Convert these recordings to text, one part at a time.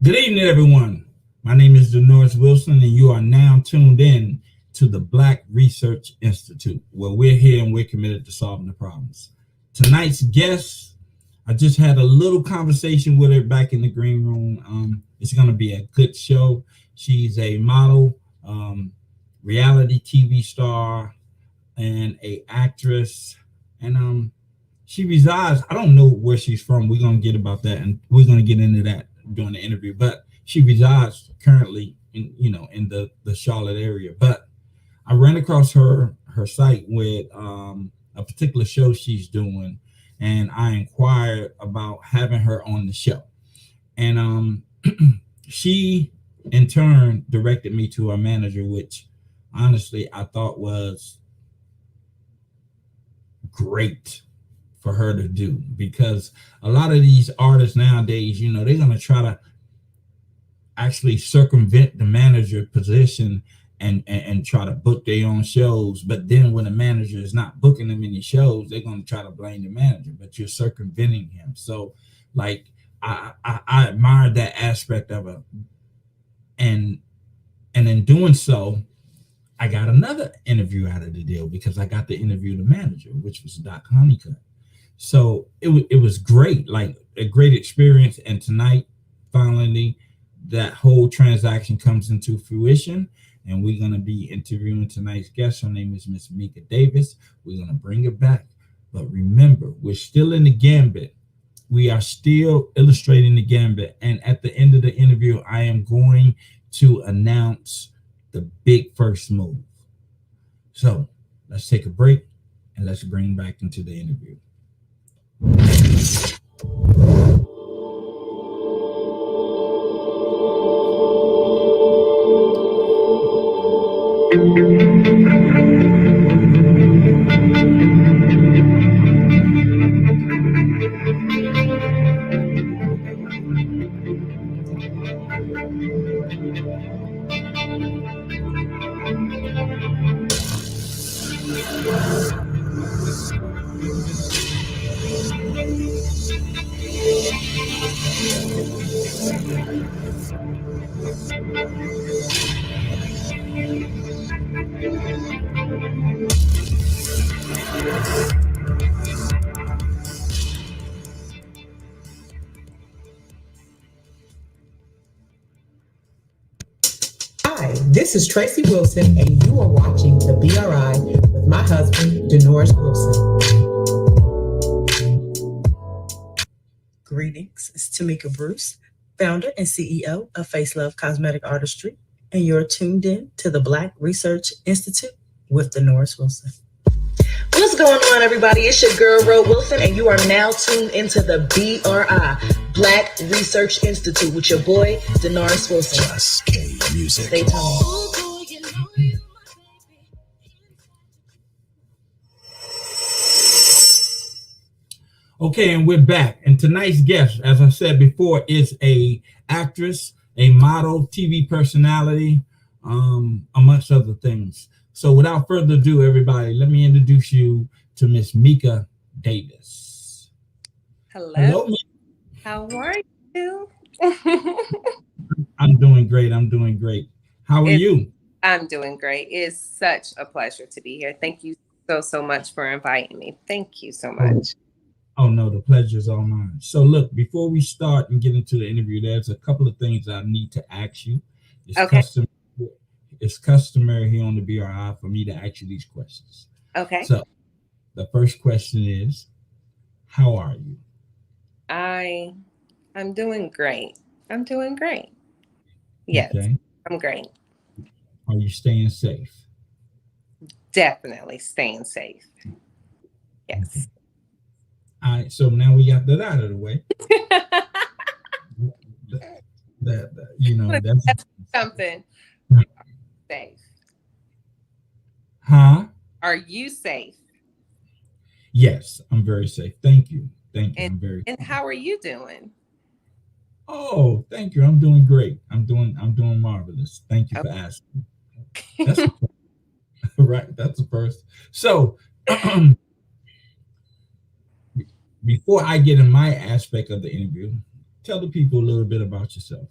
Good evening, everyone. My name is Denores Wilson, and you are now tuned in to the Black Research Institute, where we're here and we're committed to solving the problems. Tonight's guest, I just had a little conversation with her back in the green room. It's going to be a good show. She's a model, reality TV star, and a actress, and she resides. I don't know where she's from. We're going to get about that, and we're going to get into that during the interview. But she resides currently in the Charlotte area. But I ran across her site with a particular show she's doing, and I inquired about having her on the show. And she in turn directed me to her manager, which honestly I thought was great for her to do, because a lot of these artists nowadays, they're going to try to actually circumvent the manager position and try to book their own shows. But then when the manager is not booking them any shows, they're going to try to blame the manager, but you're circumventing him. So like I admired that aspect of it. And in doing so, I got another interview out of the deal, because I got to interview the manager, which was Doc Honeycutt. So it was great, like a great experience. And tonight, finally, that whole transaction comes into fruition, and we're going to be interviewing tonight's guest. Her name is Miss Meka Davis. We're going to bring her back. But remember, we're still in the gambit. We are still illustrating the gambit. And at the end of the interview, I am going to announce the big first move. So let's take a break and let's bring back into the interview. Hi, this is Tracy Wilson, and you are watching the BRI with my husband, Denores Wilson. Greetings, it's Tamika Bruce, founder and CEO of Face Love Cosmetic Artistry, and you're tuned in to the Black Research Institute with Denores Wilson. What's going on, everybody? It's your girl, Ro Wilson, and you are now tuned into the BRI, Black Research Institute, with your boy, Denores Wilson. Just K Music. Stay tuned. Okay, and we're back. And tonight's guest, as I said before, is a actress, a model, TV personality, amongst other things. So without further ado, everybody, let me introduce you to Miss Meka Davis. Hello. How are you? I'm doing great. How are you? I'm doing great. It's such a pleasure to be here. Thank you so much for inviting me. Thank you so much. Oh, no, the pleasure is all mine. So look, before we start and get into the interview, there's a couple of things I need to ask you. It's customary here on the BRI for me to ask you these questions. Okay. So the first question is, how are you? I'm doing great. Yes, okay. I'm great. Are you staying safe? Definitely staying safe. Yes. Okay. All right, so now we got that out of the way. That's something. Safe. Huh? Are you safe? Yes, I'm very safe. Thank you. I'm very. And how are you doing? Oh, thank you. I'm doing great. I'm doing marvelous. Thank you for asking. That's right. That's the first. So before I get in my aspect of the interview, tell the people a little bit about yourself.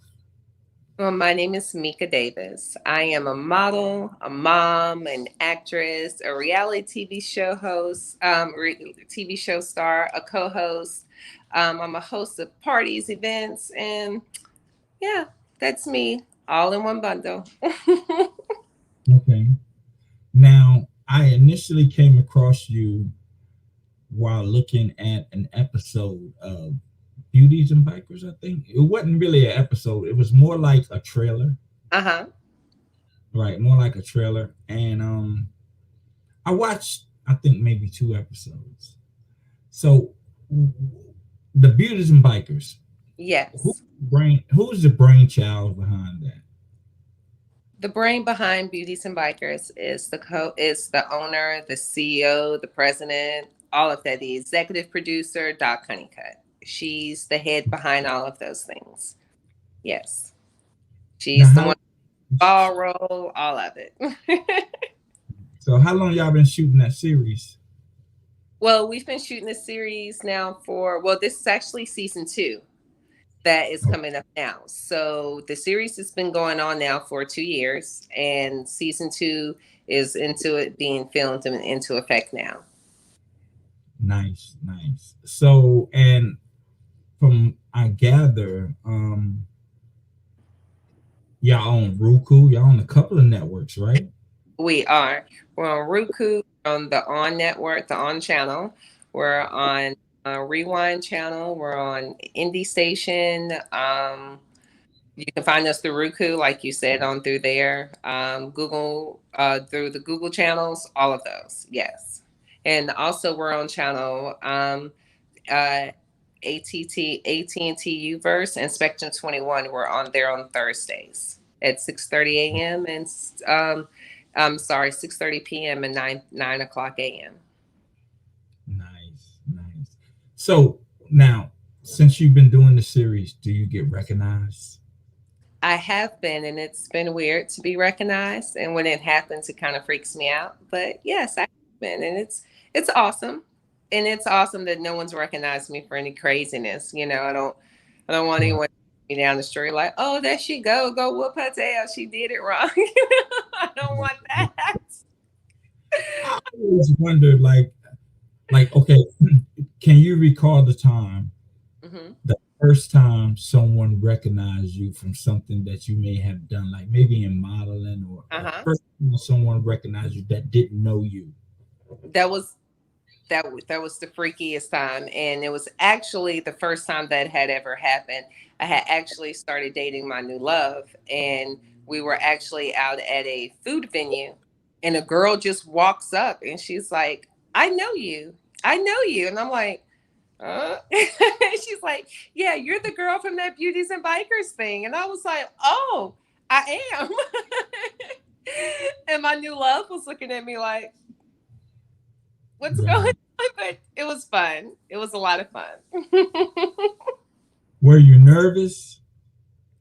Well, my name is Meka Davis. I am a model, a mom, an actress, a reality TV show host, TV show star, a co-host. I'm a host of parties, events, and yeah, that's me, all in one bundle. Okay. Now, I initially came across you while looking at an episode of Beauties and Bikers, I think. It wasn't really an episode, it was more like a trailer, Uh-huh. right? More like a trailer. And I watched, I think, maybe two episodes. So, the Beauties and Bikers, Yes. who's the brainchild behind that? The brain behind Beauties and Bikers is the owner, the CEO, the president, all of that. The executive producer, Doc Honeycutt. She's the head behind all of those things. Yes, Now, she's the one ball roll, all of it. how long y'all been shooting that series? Well, we've been shooting this series now for this is actually season 2 that is Oh, coming up now. So the series has been going on now for 2 years, and season 2 is into it being filmed and into effect now. nice, nice. So, and from I gather, y'all on Roku, y'all on a couple of networks, right? We are. We're on Roku, on the On Network, the On channel. We're on Rewind channel. We're on Indie Station. You can find us through Roku, like you said, on through there. Google, through the Google channels, all of those. Yes. And also we're on channel uh, AT&T Uverse and Spectrum 21. We're on there on Thursdays at 6:30 a.m. and I'm sorry, 6:30 p.m. and 9 o'clock a.m. Nice, nice. So now, since you've been doing the series, do you get recognized? I have been, and it's been weird to be recognized. And when it happens, it kind of freaks me out. But yes, I have been, and it's awesome, and it's awesome that no one's recognized me for any craziness. I don't want Right. anyone to me down the street like, oh, there she go whoop her tail. She did it wrong. I don't want that. I always wondered, okay, can you recall the time, Hmm. the first time someone recognized you from something that you may have done, like maybe in modeling, or Uh-huh. first time someone recognized you that didn't know you? That was that was the freakiest time, and it was actually the first time that had ever happened. I had actually started dating my new love, and we were actually out at a food venue, and a girl just walks up and she's like, I know you, and I'm like, she's like, yeah, you're the girl from that Beauties and Bikers thing, and I was like, oh, I am. And my new love was looking at me like, what's going Right. on? But it was fun. It was a lot of fun. Were you nervous?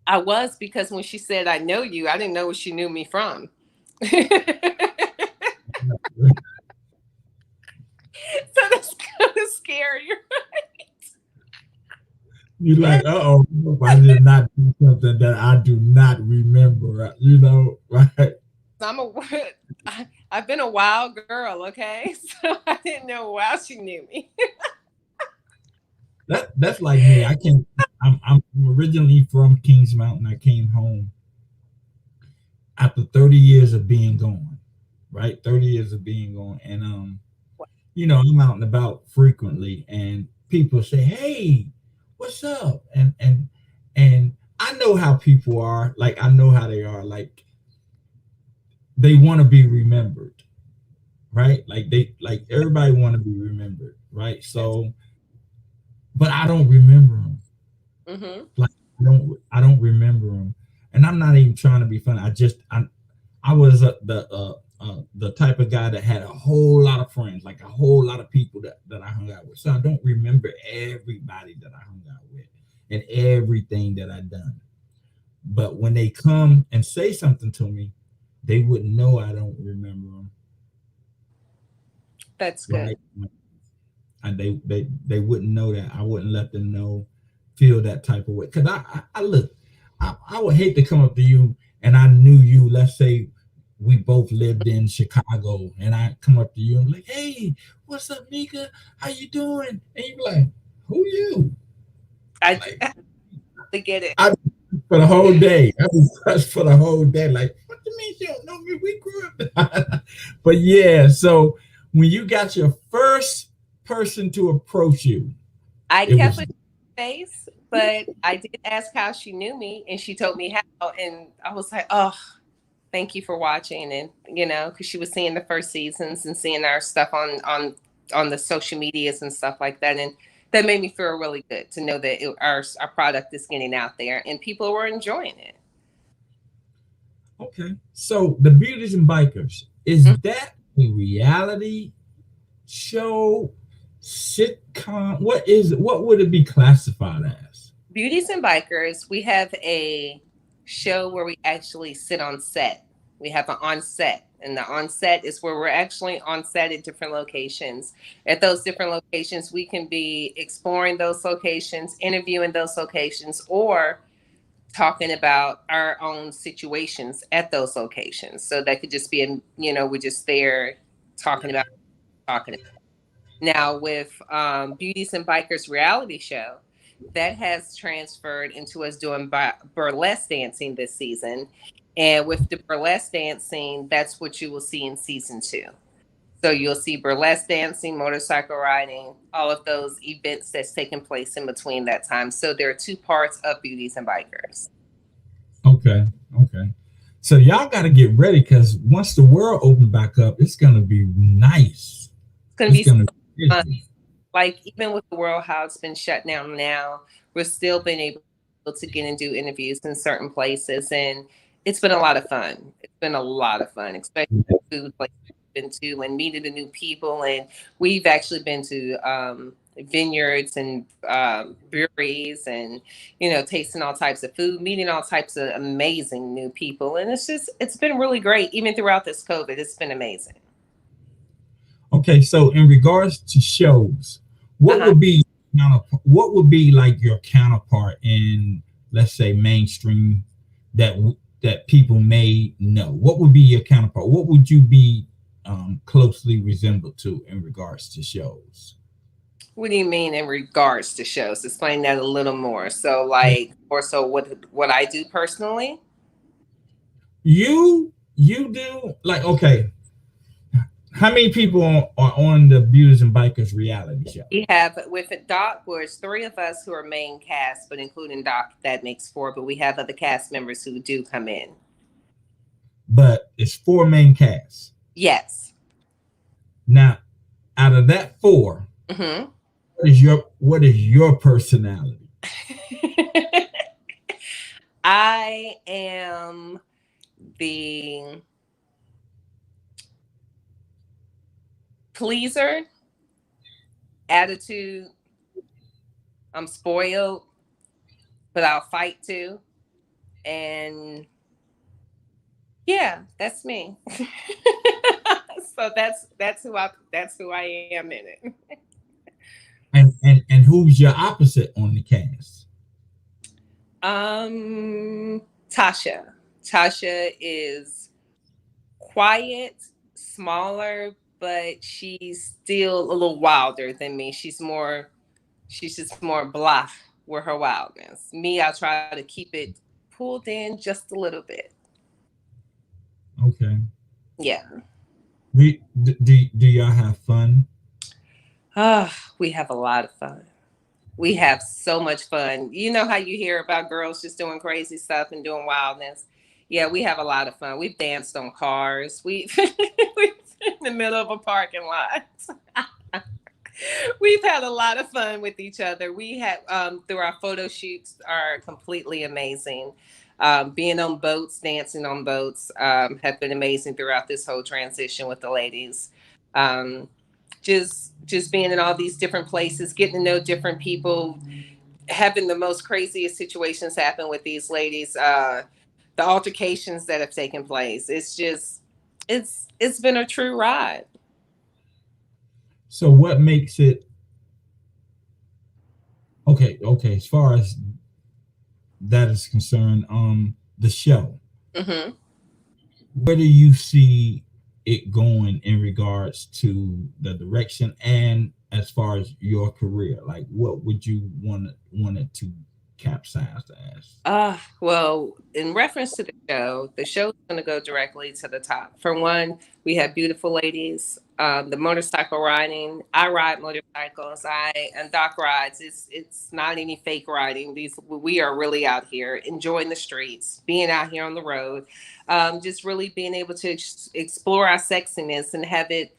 I was, because when she said, I know you, I didn't know where she knew me from. So that's kind of scary. You're like, oh, I did not do something that I do not remember, right? I'm a, I've been a wild girl, okay? So I didn't know why she knew me. That's like me. I can't. I'm originally from Kings Mountain. I came home after 30 years of being gone, right? 30 years of being gone, and I'm out and about frequently, and people say, "Hey, what's up?" And I know how people are. Like I know how they are. Like they want to be remembered, right? Like everybody want to be remembered, right? Yes. So, but I don't remember them. Mm-hmm. Like I don't remember them, and I'm not even trying to be funny. I was the type of guy that had a whole lot of friends, like a whole lot of people that I hung out with. So I don't remember everybody that I hung out with and everything that I done. But when they come and say something to me, they wouldn't know I don't remember them, That's good. right? And they wouldn't know that. I wouldn't let them know, feel that type of way. Cause I look. I would hate to come up to you and I knew you. Let's say we both lived in Chicago, and I come up to you and like, hey, what's up, Meka? How you doing? And you be like, who you? I Like, to get it. I for the whole day. I was touched for the whole day. Like, what do you mean you don't know me? We grew up. But yeah, so when you got your first person to approach you, I it kept was it face, but I did ask how she knew me, and she told me how, and I was like, oh, thank you for watching, and because she was seeing the first seasons and seeing our stuff on the social medias and stuff like that, and that made me feel really good to know that our product is getting out there and people were enjoying it. okay. So the Beauties and Bikers, is Mhm. that a reality show, sitcom? What is it? What would it be classified as? Beauties and Bikers, we have a show where we actually sit on set. We have an on set, and the on set is where we're actually on set at different locations. At those different locations, we can be exploring those locations, interviewing those locations, or talking about our own situations at those locations. So that could just be, we're just there talking about talking. Now, with Beauties and Bikers reality show, that has transferred into us doing burlesque dancing this season. And with the burlesque dancing, that's what you will see in season 2. So you'll see burlesque dancing, motorcycle riding, all of those events that's taking place in between that time. So there are 2 parts of Beauties and Bikers. Okay, okay. So y'all got to get ready because once the world open back up, it's gonna be nice. It's going to It's be gonna be fun. busy. Like even with the world how it's been shut down now, we're still been able to get and do interviews in certain places, and it's been a lot of fun. It's been a lot of fun, especially food places we've been to and meeting the new people. And we've actually been to vineyards and breweries, and tasting all types of food, meeting all types of amazing new people, and it's been really great. Even throughout this COVID, it's been amazing. Okay, so in regards to shows, what Uh-huh. would be what would be like your counterpart in, let's say, mainstream that people may know? What would be your counterpart? What would you be closely resembled to in regards to shows? What do you mean in regards to shows? Explain that a little more. So, Like like, or so what I do personally? you do like, okay, how many people are on the Beauties and Bikers reality show? We have with Doc, where it's 3 of us who are main cast, but including Doc, that makes 4. But we have other cast members who do come in. But it's 4 main casts. Yes. Now, out of that 4, Hmm. what is your personality? I am the pleaser, attitude. I'm spoiled, but I'll fight too. And yeah, that's me. So that's who I am in it. And who's your opposite on the cast? Tasha. Tasha is quiet, smaller, but she's still a little wilder than me. She's just more blah with her wildness. Me, I try to keep it pulled in just a little bit. Okay. Yeah. Do y'all have fun? We have a lot of fun. We have so much fun. You know how you hear about girls just doing crazy stuff and doing wildness? Yeah, we have a lot of fun. We've danced on cars. We've in the middle of a parking lot. We've had a lot of fun with each other. We have through our photo shoots are completely amazing. Being on boats, dancing on boats, have been amazing throughout this whole transition with the ladies. Um, just being in all these different places, getting to know different people, having the most craziest situations happen with these ladies. The altercations that have taken place. It's been a true ride. So what makes it okay? Okay, as far as that is concerned, the show, Mm-hmm. where do you see it going in regards to the direction and as far as your career? Like, what would you want it to capsize as? Well, in reference to the show is going to go directly to the top. For one, we have beautiful ladies. The motorcycle riding. I ride motorcycles. And Doc rides. It's not any fake riding. We are really out here enjoying the streets, being out here on the road, just really being able to explore our sexiness and have it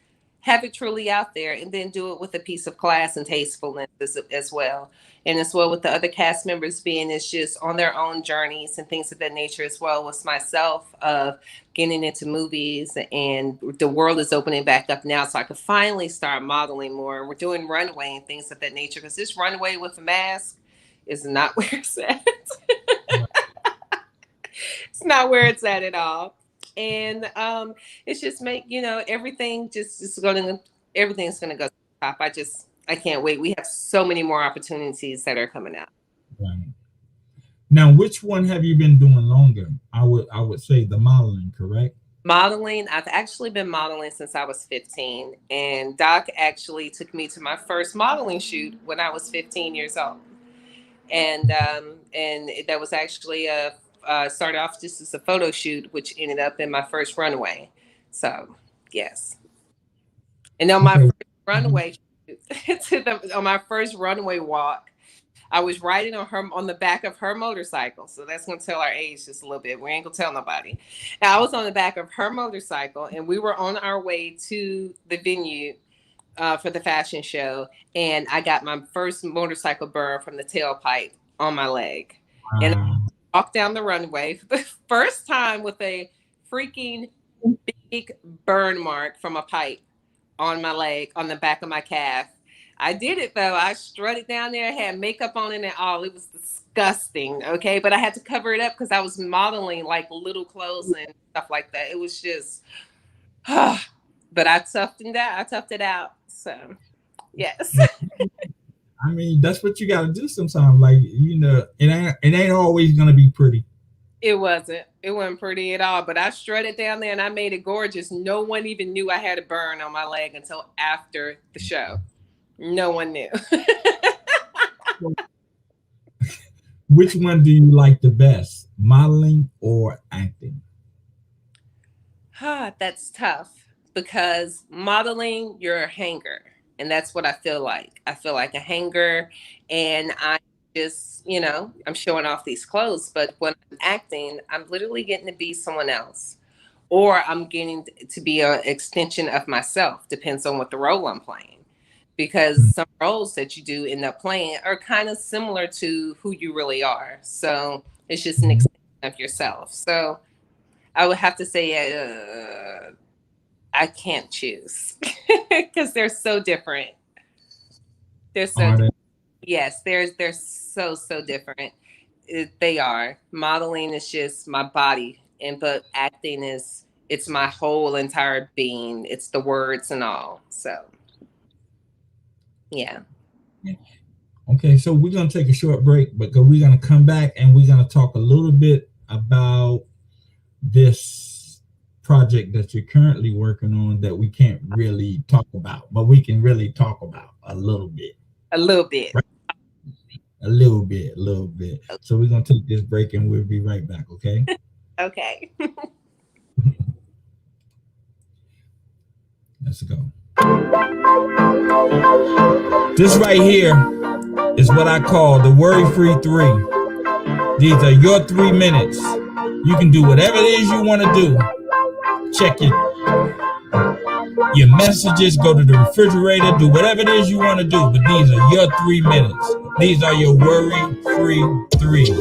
truly out there, and then do it with a piece of class and tastefulness as well. And as well with the other cast members being is just on their own journeys and things of that nature, as well as myself of getting into movies, and the world is opening back up now, so I could finally start modeling more. We're doing runway and things of that nature, because this runway with a mask is not where it's at. It's not where it's at all. And it's just everything's gonna go to the top. I can't wait. We have so many more opportunities that are coming out. Right. Now, which one have you been doing longer? I would say the modeling, correct? Modeling, I've actually been modeling since I was 15, and Doc actually took me to my first modeling shoot when I was 15 years old. And that was actually started off just as a photo shoot, which ended up in my first runway. So yes. And on my first runway on my first runway walk, I was riding on the back of her motorcycle. So that's gonna tell our age just a little bit. We ain't gonna tell nobody. Now, I was on the back of her motorcycle, and we were on our way to the venue for the fashion show, and I got my first motorcycle burn from the tailpipe on my leg. Wow. And I walked down the runway for the first time with a freaking big burn mark from a pipe on my leg, on the back of my calf. I did it though. I strutted down there, had makeup on it and all. It was disgusting. Okay. But I had to cover it up because I was modeling like little clothes and stuff like that. It was just, but I toughed it out. So yes. I mean, that's what you got to do sometimes. Like, it ain't always going to be pretty. It wasn't pretty at all, but I strutted down there and I made it gorgeous. No one even knew I had a burn on my leg until after the show. No one knew. Which one do you like the best, modeling or acting? That's tough, because modeling, you're a hanger, and that's what I feel like. I feel like a hanger, and I just, I'm showing off these clothes, but when I'm acting, I'm literally getting to be someone else, or I'm getting to be an extension of myself. Depends on what the role I'm playing. Because some roles that you do end up playing are kind of similar to who you really are. So it's just an extension of yourself. So I would have to say I can't choose because they're so different. They're so different. Yes, they're so different. They are. Modeling is just my body, but acting it's my whole entire being. It's the words and all. So. Yeah. Okay, so we're going to take a short break, but we're going to come back and we're going to talk a little bit about this project that you're currently working on that we can't really talk about, but we can really talk about a little bit. A little bit. Right? A little bit. So we're going to take this break and we'll be right back, okay? Okay. Let's go. This right here is what I call the worry-free 3. These are your 3 minutes. You can do whatever it is you want to do. Check your messages, go to the refrigerator, do whatever it is you want to do. But these are your 3 minutes. These are your worry-free 3.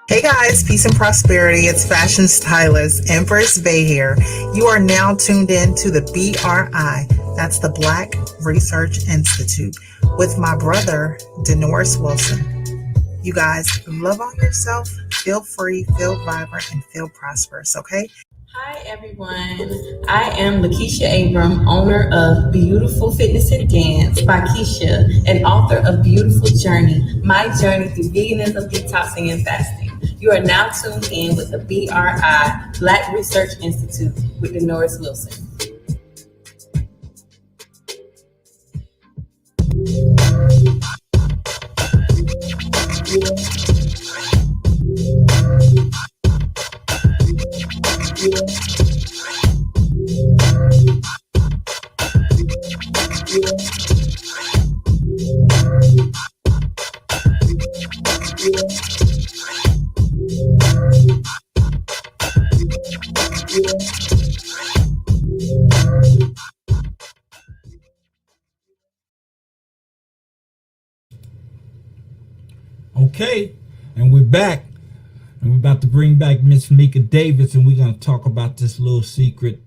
Hey guys, peace and prosperity. It's fashion stylist Empress Bay here. You are now tuned in to the BRI, that's the Black Research Institute, with my brother, Denoris Wilson. You guys, love on yourself, feel free, feel vibrant, and feel prosperous, okay? Hi everyone, I am Lakeisha Abram, owner of Beautiful Fitness and Dance by Keisha, and author of Beautiful Journey, my journey through veganism, detoxing, and fasting. You are now tuned in with the BRI, Black Research Institute, with Denoris Wilson. Okay, and we're back, and we're about to bring back Miss Meka Davis, and we're going to talk about this little secret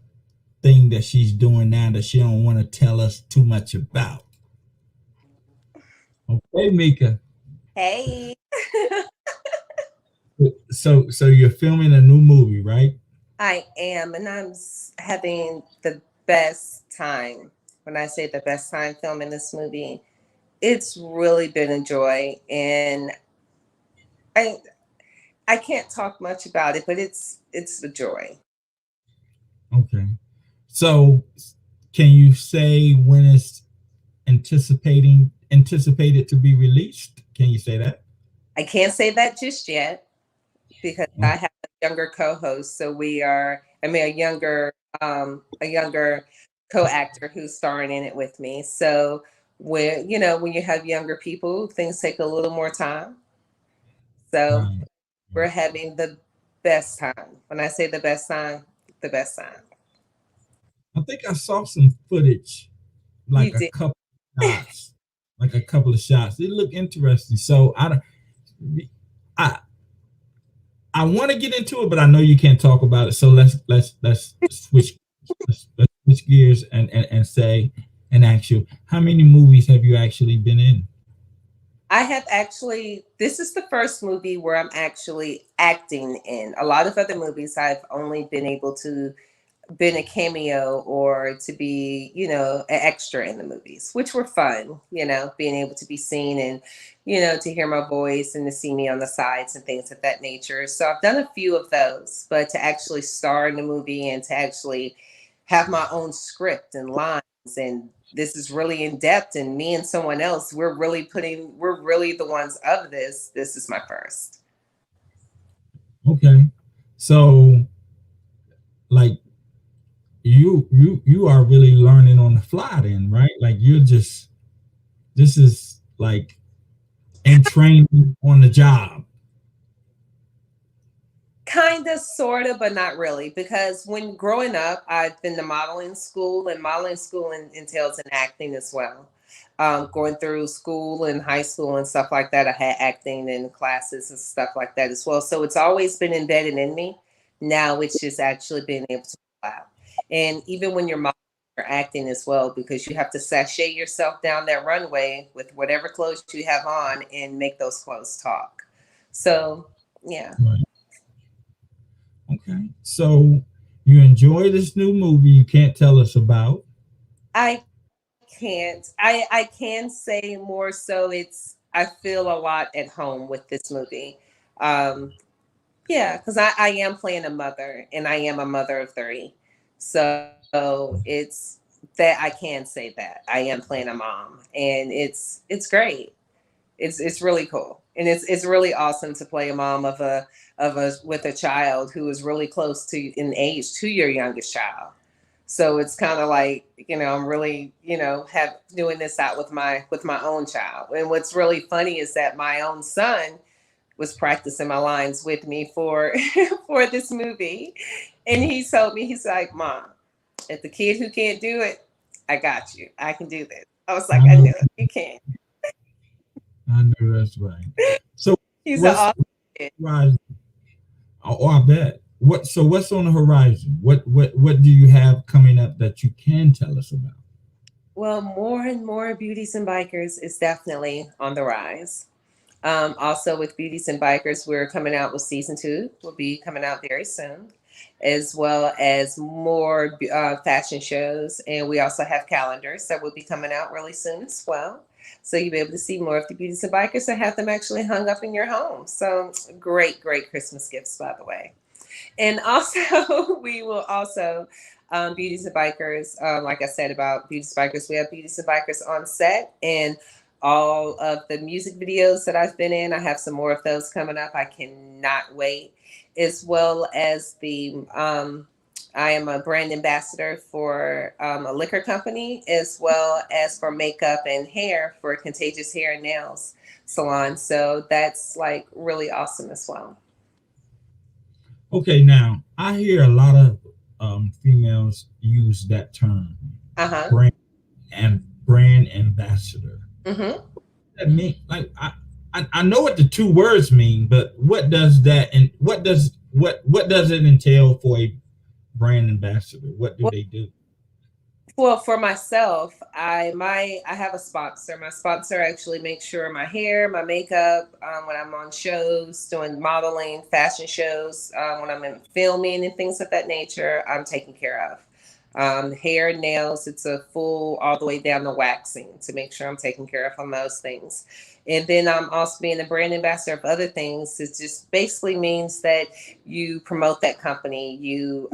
thing that she's doing now that she don't want to tell us too much about. Okay, Meka. Hey. So you're filming a new movie, right? I am, and having the best time. When I say the best time filming this movie, it's really been a joy, and I I can't talk much about it, but it's a joy. Okay. So can you say when it's anticipated to be released? Can you say that? I can't say that just yet because I have a younger co-host, so a younger co-actor who's starring in it with me. So when you have younger people, things take a little more time. So Right. we're having the best time. When I say the best time. I think I saw some footage, You like a did. couple of shots, like a couple of shots. It looked interesting. So I I want to get into it, but I know you can't talk about it. So let's switch let's switch gears and say and ask you, how many movies have you actually been in? This is the first movie where I'm actually acting in. A lot of other movies I've only been able to been a cameo or to be, an extra in the movies, which were fun, being able to be seen and, to hear my voice and to see me on the sides and things of that nature. So I've done a few of those, but to actually star in the movie and to actually have my own script and lines, and this is really in depth, and me and someone else, we're really the ones of this. This is my first. Okay. So like you are really learning on the fly then, right? Like you're just this is like and training on the job. Kind of, sort of, but not really. Because when growing up, I've been to modeling school, and modeling school entails in acting as well. Going through school and high school and stuff like that, I had acting and classes and stuff like that as well. So it's always been embedded in me. Now it's just actually being able to go out. And even when you're modeling, you're acting as well, because you have to sashay yourself down that runway with whatever clothes you have on and make those clothes talk. So, yeah. Right. Okay. So you enjoy this new movie you can't tell us about. I can't. I can say more so I feel a lot at home with this movie. Um yeah, because I am playing a mother, and I am a mother of three. So it's that I can say that. I am playing a mom, and it's great. It's really cool. And it's really awesome to play a mom of a with a child who is really close to in age to your youngest child. So it's kind of like, I'm really, have doing this out with my own child. And what's really funny is that my own son was practicing my lines with me for for this movie. And he told me, he's like, Mom, if the kid who can't do it, I got you. I can do this. I was like, I I know, knew it. You can. I know that's right. So He's an what's awesome kid. horizon? Oh, I bet. What's on the horizon? What do you have coming up that you can tell us about? Well, more and more Beauties and Bikers is definitely on the rise. Also, with Beauties and Bikers, we're coming out with season two. Will be coming out very soon, as well as more fashion shows, and we also have calendars that will be coming out really soon as well. So you'll be able to see more of the Beauties and Bikers and have them actually hung up in your home. So great, great Christmas gifts, by the way. And also, we will also, Beauties and Bikers, like I said about Beauties and Bikers, we have Beauties and Bikers on set, and all of the music videos that I've been in. I have some more of those coming up. I cannot wait. As well as I am a brand ambassador for a liquor company, as well as for makeup and hair for Contagious Hair and Nails Salon. So that's like really awesome as well. Okay, now I hear a lot of females use that term, Uh huh. brand and brand ambassador. Mm-hmm. That mean like I know what the two words mean, but what does that and what does it entail for a brand ambassador? What do they do? Well, for myself, I have a sponsor. My sponsor actually makes sure my hair, my makeup, when I'm on shows, doing modeling, fashion shows, when I'm in filming and things of that nature, I'm taken care of. Hair and nails, it's a full all the way down to waxing to make sure I'm taken care of on those things. And then I'm also being a brand ambassador of other things. It just basically means that you promote that company, you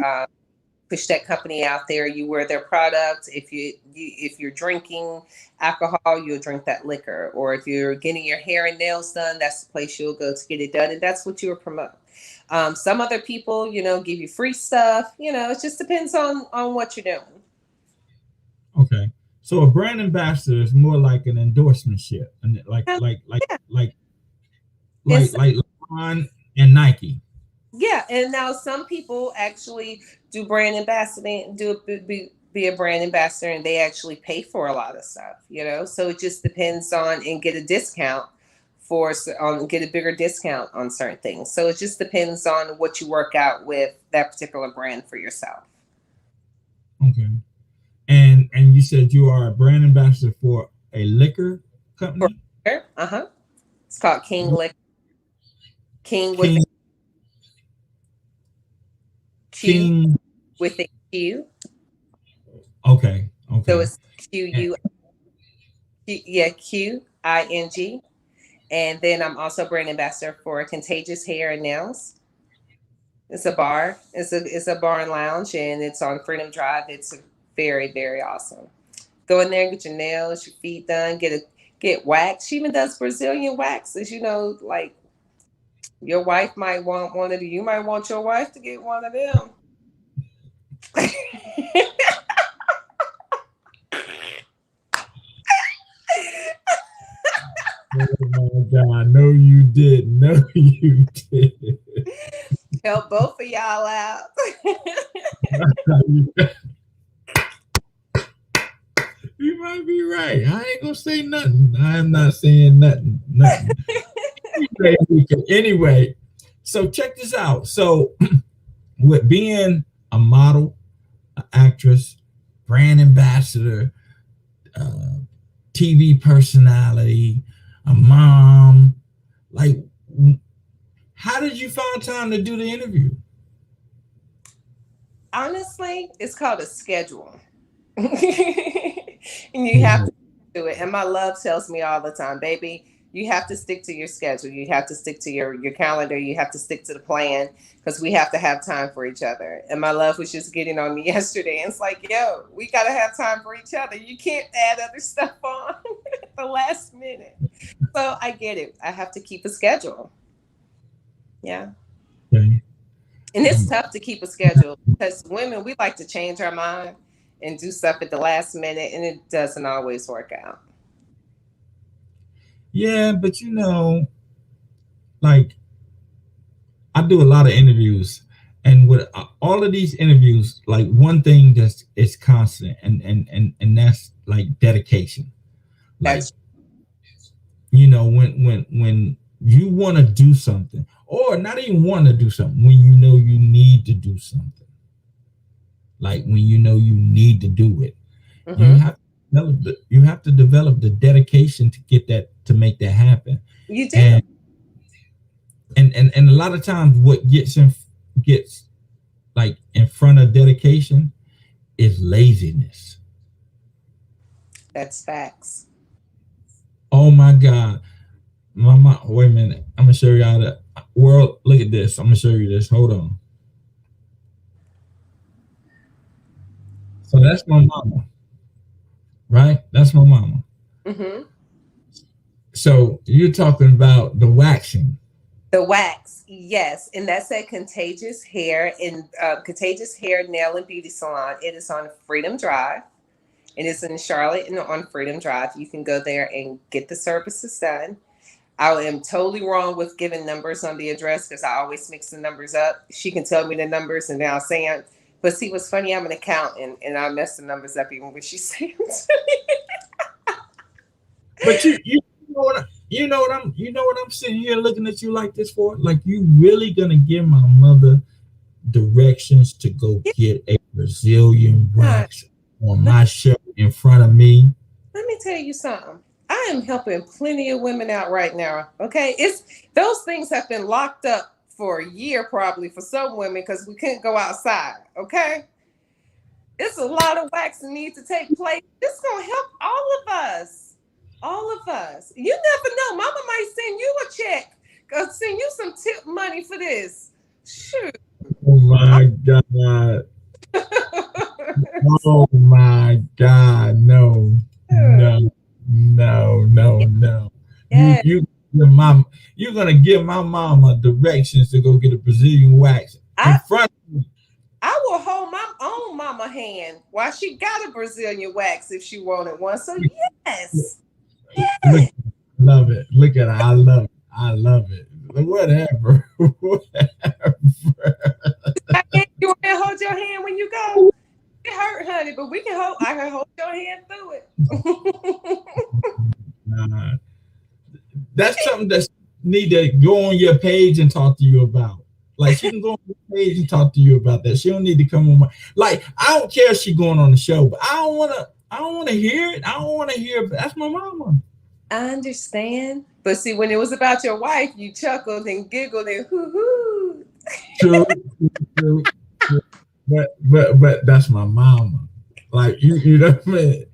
push that company out there. You wear their product. If you're drinking alcohol, you'll drink that liquor. Or if you're getting your hair and nails done, that's the place you'll go to get it done, and that's what you will promote. Some other people, give you free stuff. It just depends on what you're doing. Okay. So a brand ambassador is more like an endorsementship, and Yeah, like it's like LeBron and Nike. Yeah, and now some people actually do brand ambassador, be a brand ambassador, and they actually pay for a lot of stuff. So it just depends on and get a discount get a bigger discount on certain things. So it just depends on what you work out with that particular brand for yourself. Okay. And you said you are a brand ambassador for a liquor For company? uh-huh. It's called King Liquor. King with King a Q King with a Q. Okay. So it's Q-U, yeah, Q-I-N-G. And then I'm also brand ambassador for Contagious Hair and Nails. It's a bar. It's a bar and lounge, and it's on Freedom Drive. It's very, very awesome. Go in there, get your nails, your feet done, get wax. She even does Brazilian waxes. You know, like your wife might want one of them. You might want your wife to get one of them. Oh my God! No, you did. No, you did. Help both of y'all out. You might be right. I ain't gonna say nothing. I'm not saying nothing. Nothing. Anyway, so check this out. So, with being a model, an actress, brand ambassador, TV personality, a mom, like, how did you find time to do the interview? Honestly, it's called a schedule. And you have to do it. And my love tells me all the time, baby, you have to stick to your schedule. You have to stick to your calendar. You have to stick to the plan because we have to have time for each other. And my love was just getting on me yesterday. And it's like, yo, we got to have time for each other. You can't add other stuff on at the last minute. So I get it. I have to keep a schedule. Yeah. Okay. And it's tough to keep a schedule because women, we like to change our mind and do stuff at the last minute, and it doesn't always work out. Yeah, but like, I do a lot of interviews, and with all of these interviews, like, one thing that's is constant, and that's like dedication. Like, That's when you want to do something, or not even want to do something, when you know you need to do something, like when you know you need to do it, you have to develop the dedication to get that, to make that happen. You do. And a lot of times what gets like in front of dedication is laziness. That's facts. Oh my God. Mama, wait a minute. I'm gonna show y'all the world. Look at this. I'm gonna show you this. Hold on. So that's my mama, right? That's my mama. Mm-hmm. So you're talking about the waxing. The wax, yes, and that's at Contagious Hair and Contagious Hair Nail and Beauty Salon. It is on Freedom Drive. It is in Charlotte and on Freedom Drive. You can go there and get the services done. I am totally wrong with giving numbers on the address because I always mix the numbers up. She can tell me the numbers and then I'll say them. But see, what's funny, I'm an accountant and I mess the numbers up even when she says them to me. But you know what I'm sitting here looking at you like this for? Like, you really gonna give my mother directions to go get a Brazilian wax on my show in front of me? Let me tell you something. I am helping plenty of women out right now. Okay, it's those things have been locked up for a year probably for some women because we couldn't go outside. Okay, it's a lot of wax that needs to take place. This is gonna help all of us. All of us. You never know. Mama might send you a check. Send you some tip money for this. Shoot. Oh my God. Oh my God. No. Yeah. You're gonna give my mama directions to go get a Brazilian wax in front of me. I will hold my own mama hand while she got a Brazilian wax if she wanted one. So yes. Look, love it. Look at it. I love it. Whatever. You want to hold your hand when you go? It hurt, honey, but I can hold your hand through it. That's something that need to go on your page and talk to you about. Like, she can go on your page and talk to you about that. She don't need to come on my, like, I don't care if she's going on the show, but I don't want to hear it. I don't want to hear it. That's my mama. I understand. But see, when it was about your wife, you chuckled and giggled and hoo-hoo. True. but that's my mama. Like you know what I mean?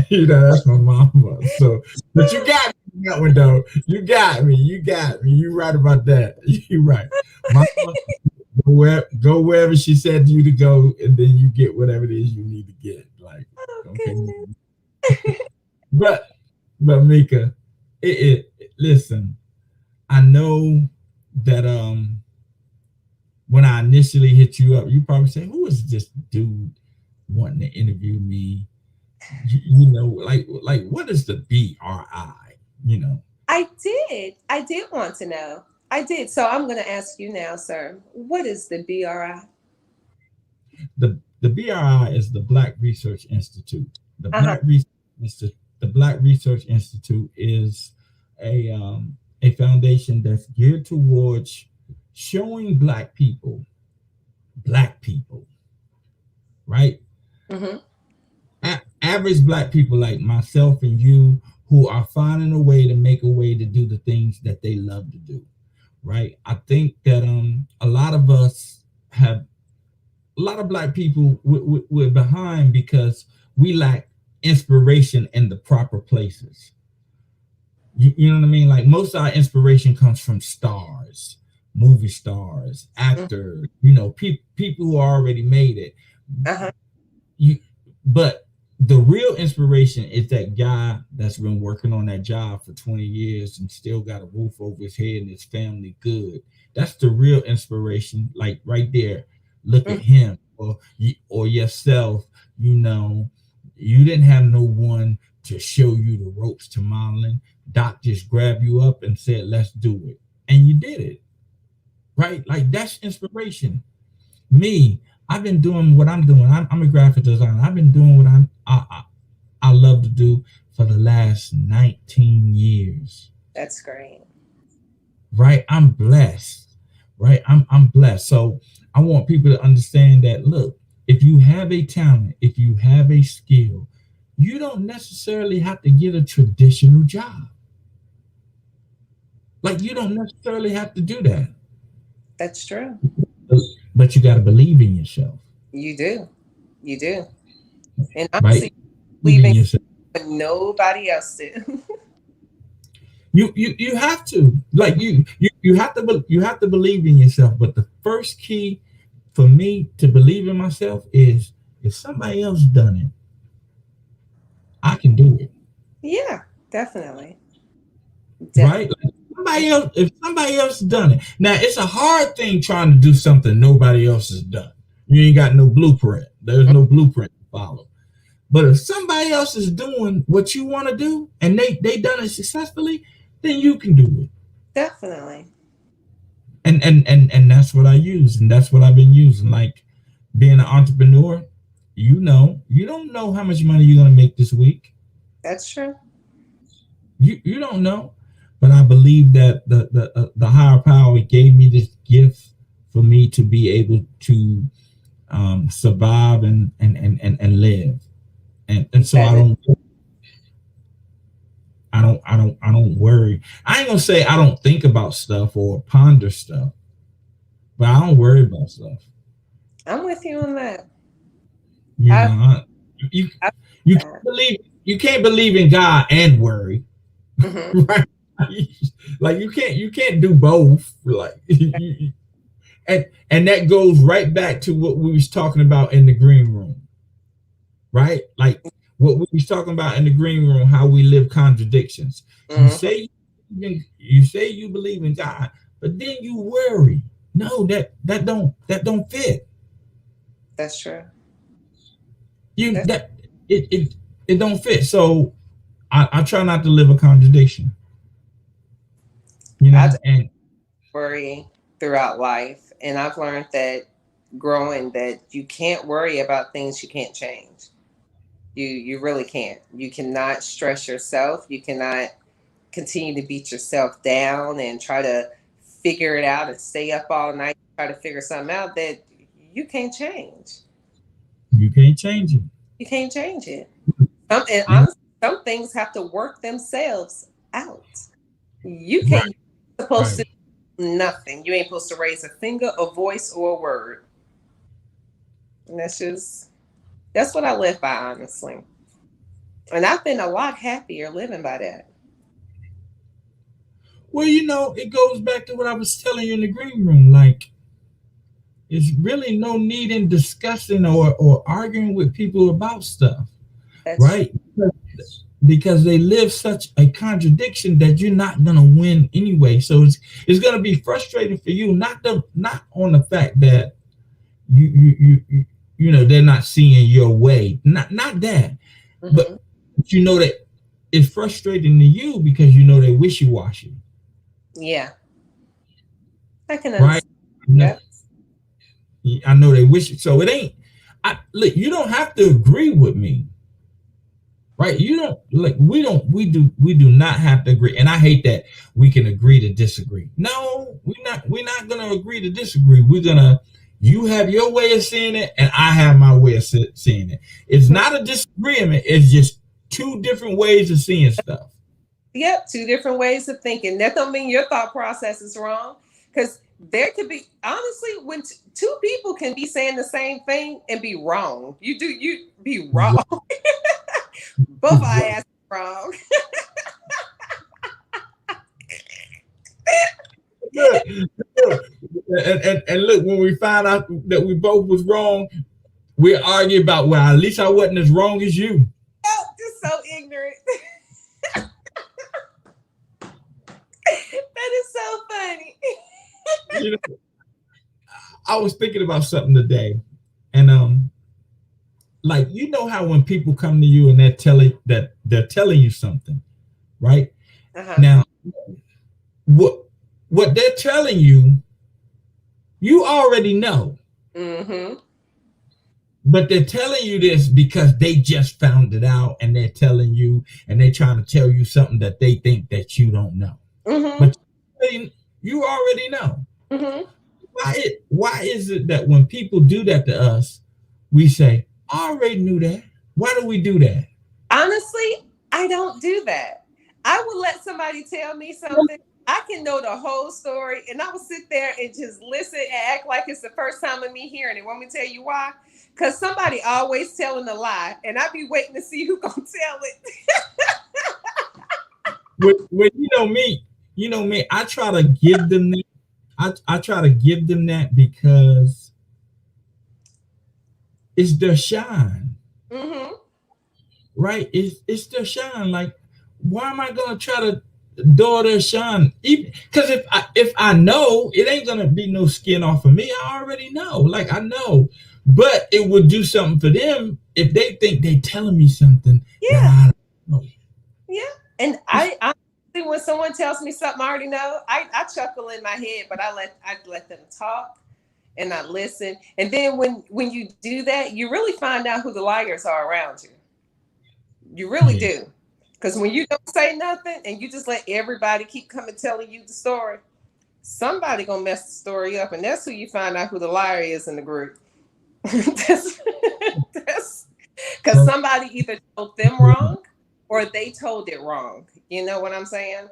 You know, that's my mama. So, but you got me on that one though. You got me. You got me. You right about that. You right. Mama, go wherever she said you to go, and then you get whatever it is you need to get. Like, Oh, okay. goodness. But Mika, listen, I know that when I initially hit you up, you probably say, "Who is this dude wanting to interview me?" You know, like what is the BRI? You know, I did want to know. I did. So I'm going to ask you now, sir. What is the BRI? the BRI is the Black Research Institute. The Uh-huh. Black Research Institute is a foundation that's geared towards showing black people, right? Mm-hmm. Average black people like myself and you who are finding a way to make a way to do the things that they love to do, right? I think that a lot of us have a lot of black people we're behind because we lack inspiration in the proper places. You know what I mean? Like most of our inspiration comes from stars, movie stars, actors, you know, people who already made it. Uh-huh. You, but the real inspiration is that guy that's been working on that job for 20 years and still got a roof over his head and his family good. That's the real inspiration, like right there. Look at him or yourself. You know, you didn't have no one to show you the ropes to modeling. Doc just grabbed you up and said, "Let's do it," and you did it. Right? Like that's inspiration. Me, I've been doing what I'm doing. I'm a graphic designer. I've been doing what I love to do for the last 19 years. That's great. Right? I'm blessed. Right? I'm blessed. So I want people to understand that look, if you have a talent, if you have a skill, you don't necessarily have to get a traditional job. Like you don't necessarily have to do that. That's true. But you got to believe in yourself. You do. You do. And Right? honestly, Believe in leaving yourself. nobody else did. You have to like you have to believe in yourself. But the first key for me to believe in myself is if somebody else done it, I can do it. Yeah, definitely. Right? Definitely. Like somebody else, if somebody else done it. Now it's a hard thing trying to do something nobody else has done. You ain't got no blueprint. There's no blueprint to follow. But if somebody else is doing what you want to do and they done it successfully, then you can do it. Definitely. And that's what I use, and that's what I've been using. Like being an entrepreneur, you don't know how much money you're gonna make this week. That's true. You don't know, but I believe that the higher power gave me this gift for me to be able to survive and live, and so That is, I don't worry. I ain't gonna say I don't think about stuff or ponder stuff, but I don't worry about stuff. I'm with you on that. You know, I, you I you that. can't believe in God and worry, Hmm. right? Like you can't do both. Like and that goes right back to what we was talking about in the green room, right? Like what we was talking about in the green room, how we live contradictions. You Hmm. say you say you believe in God, but then you worry. No, that don't fit. That's true. You That's, that it don't fit. So I try not to live a contradiction, you I know, just and worry throughout life, and I've learned that growing that you can't worry about things you can't change. You really can't. You cannot stress yourself. You cannot continue to beat yourself down and try to figure it out and stay up all night try to figure something out that you can't change. you can't change it. You can't change it. And You know, honestly, some things have to work themselves out. You can't. right, You're supposed right. to do nothing. You ain't supposed to raise a finger, a voice, or a word. And that's what I live by, honestly. And I've been a lot happier living by that. Well, it goes back to what I was telling you in the green room. Like, there's really no need in discussing or arguing with people about stuff, That's right? Because they live such a contradiction that you're not gonna win anyway. So it's gonna be frustrating for you, not on the fact that they're not seeing your way, not that, mm-hmm. but that it's frustrating to you because they're wishy-washy. Yeah, I can right. Yep. I know they wish it. So it ain't. Look, you don't have to agree with me, right? You don't like. We do not have to agree. And I hate that we can agree to disagree. No, we're not gonna agree to disagree. You have your way of seeing it, and I have my way of seeing it. It's not a disagreement. It's just two different ways of seeing stuff. Yep, two different ways of thinking. That don't mean your thought process is wrong, because there could be, honestly, when two people can be saying the same thing and be wrong. You be wrong. Both our asses wrong. Look. And look, when we find out that we both was wrong, we argue about, well, at least I wasn't as wrong as you. Oh, just so ignorant. That is so funny. I was thinking about something today, and like, how when people come to you and they're telling you something, right? Uh-huh. Now, what they're telling you already know. Mm-hmm. But they're telling you this because they just found it out, and they're telling you, and they're trying to tell you something that they think that you don't know. Mm-hmm. But you already know. Mm-hmm. Why is it that when people do that to us, we say, I already knew that? Why do we do that? Honestly, I don't do that. I would let somebody tell me something. I can know the whole story, and I will sit there and just listen and act like it's the first time of me hearing it. Want me to tell you why? Because somebody always telling a lie, and I be waiting to see who gonna tell it. Well, you know me. I try to give them that. I try to give them that because it's their shine. Mm-hmm. Right? It's their shine. Like, why am I gonna try to dull their shine? Because if I know, it ain't gonna be no skin off of me. I already know. Like, I know. But it would do something for them if they think they telling me something. Yeah. That I don't know. Yeah. And I honestly, when someone tells me something I already know, I chuckle in my head, but I let them talk and I listen. And then when you do that, you really find out who the liars are around you. You really do. Because when you don't say nothing and you just let everybody keep coming telling you the story, somebody gonna mess the story up, and that's who you find out who the liar is in the group. Because somebody either told them wrong or they told it wrong. You know what I'm saying?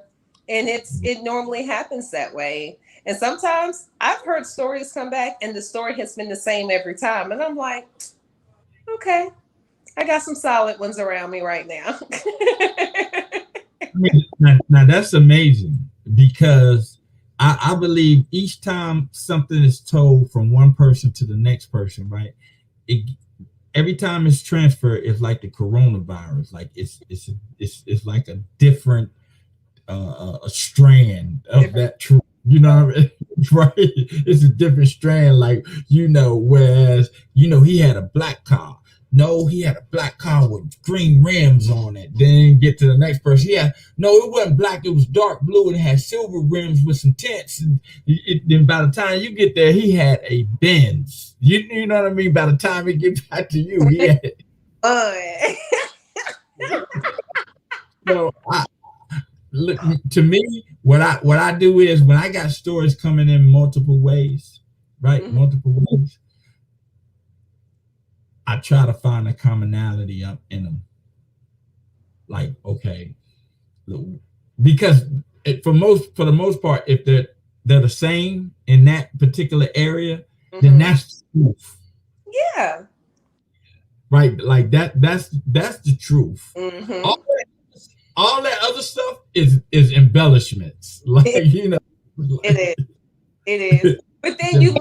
And it normally happens that way. And sometimes I've heard stories come back and the story has been the same every time. And I'm like, okay, I got some solid ones around me right now. I mean, now that's amazing, because I believe each time something is told from one person to the next person, right? Every time it's transferred, it's like the coronavirus. Like it's like a different a strand of that truth. You know what I mean? Right? It's a different strand. Like, whereas he had a black car. No, he had a black car with green rims on it. Then get to the next person. No, it wasn't black. It was dark blue and it had silver rims with some tints. And then by the time you get there, he had a Benz. You know what I mean? By the time it gets back to you, he had So look, to me, what I do is, when I got stories coming in multiple ways, right? Mm-hmm. Multiple ways, I try to find a commonality up in them. Like, okay, because for the most part, if they're the same in that particular area, mm-hmm. then that's the truth. Yeah. Right? Like that's the truth. Mm-hmm. All, all that other stuff is embellishments. Like, It, you know, it is. It is. But then you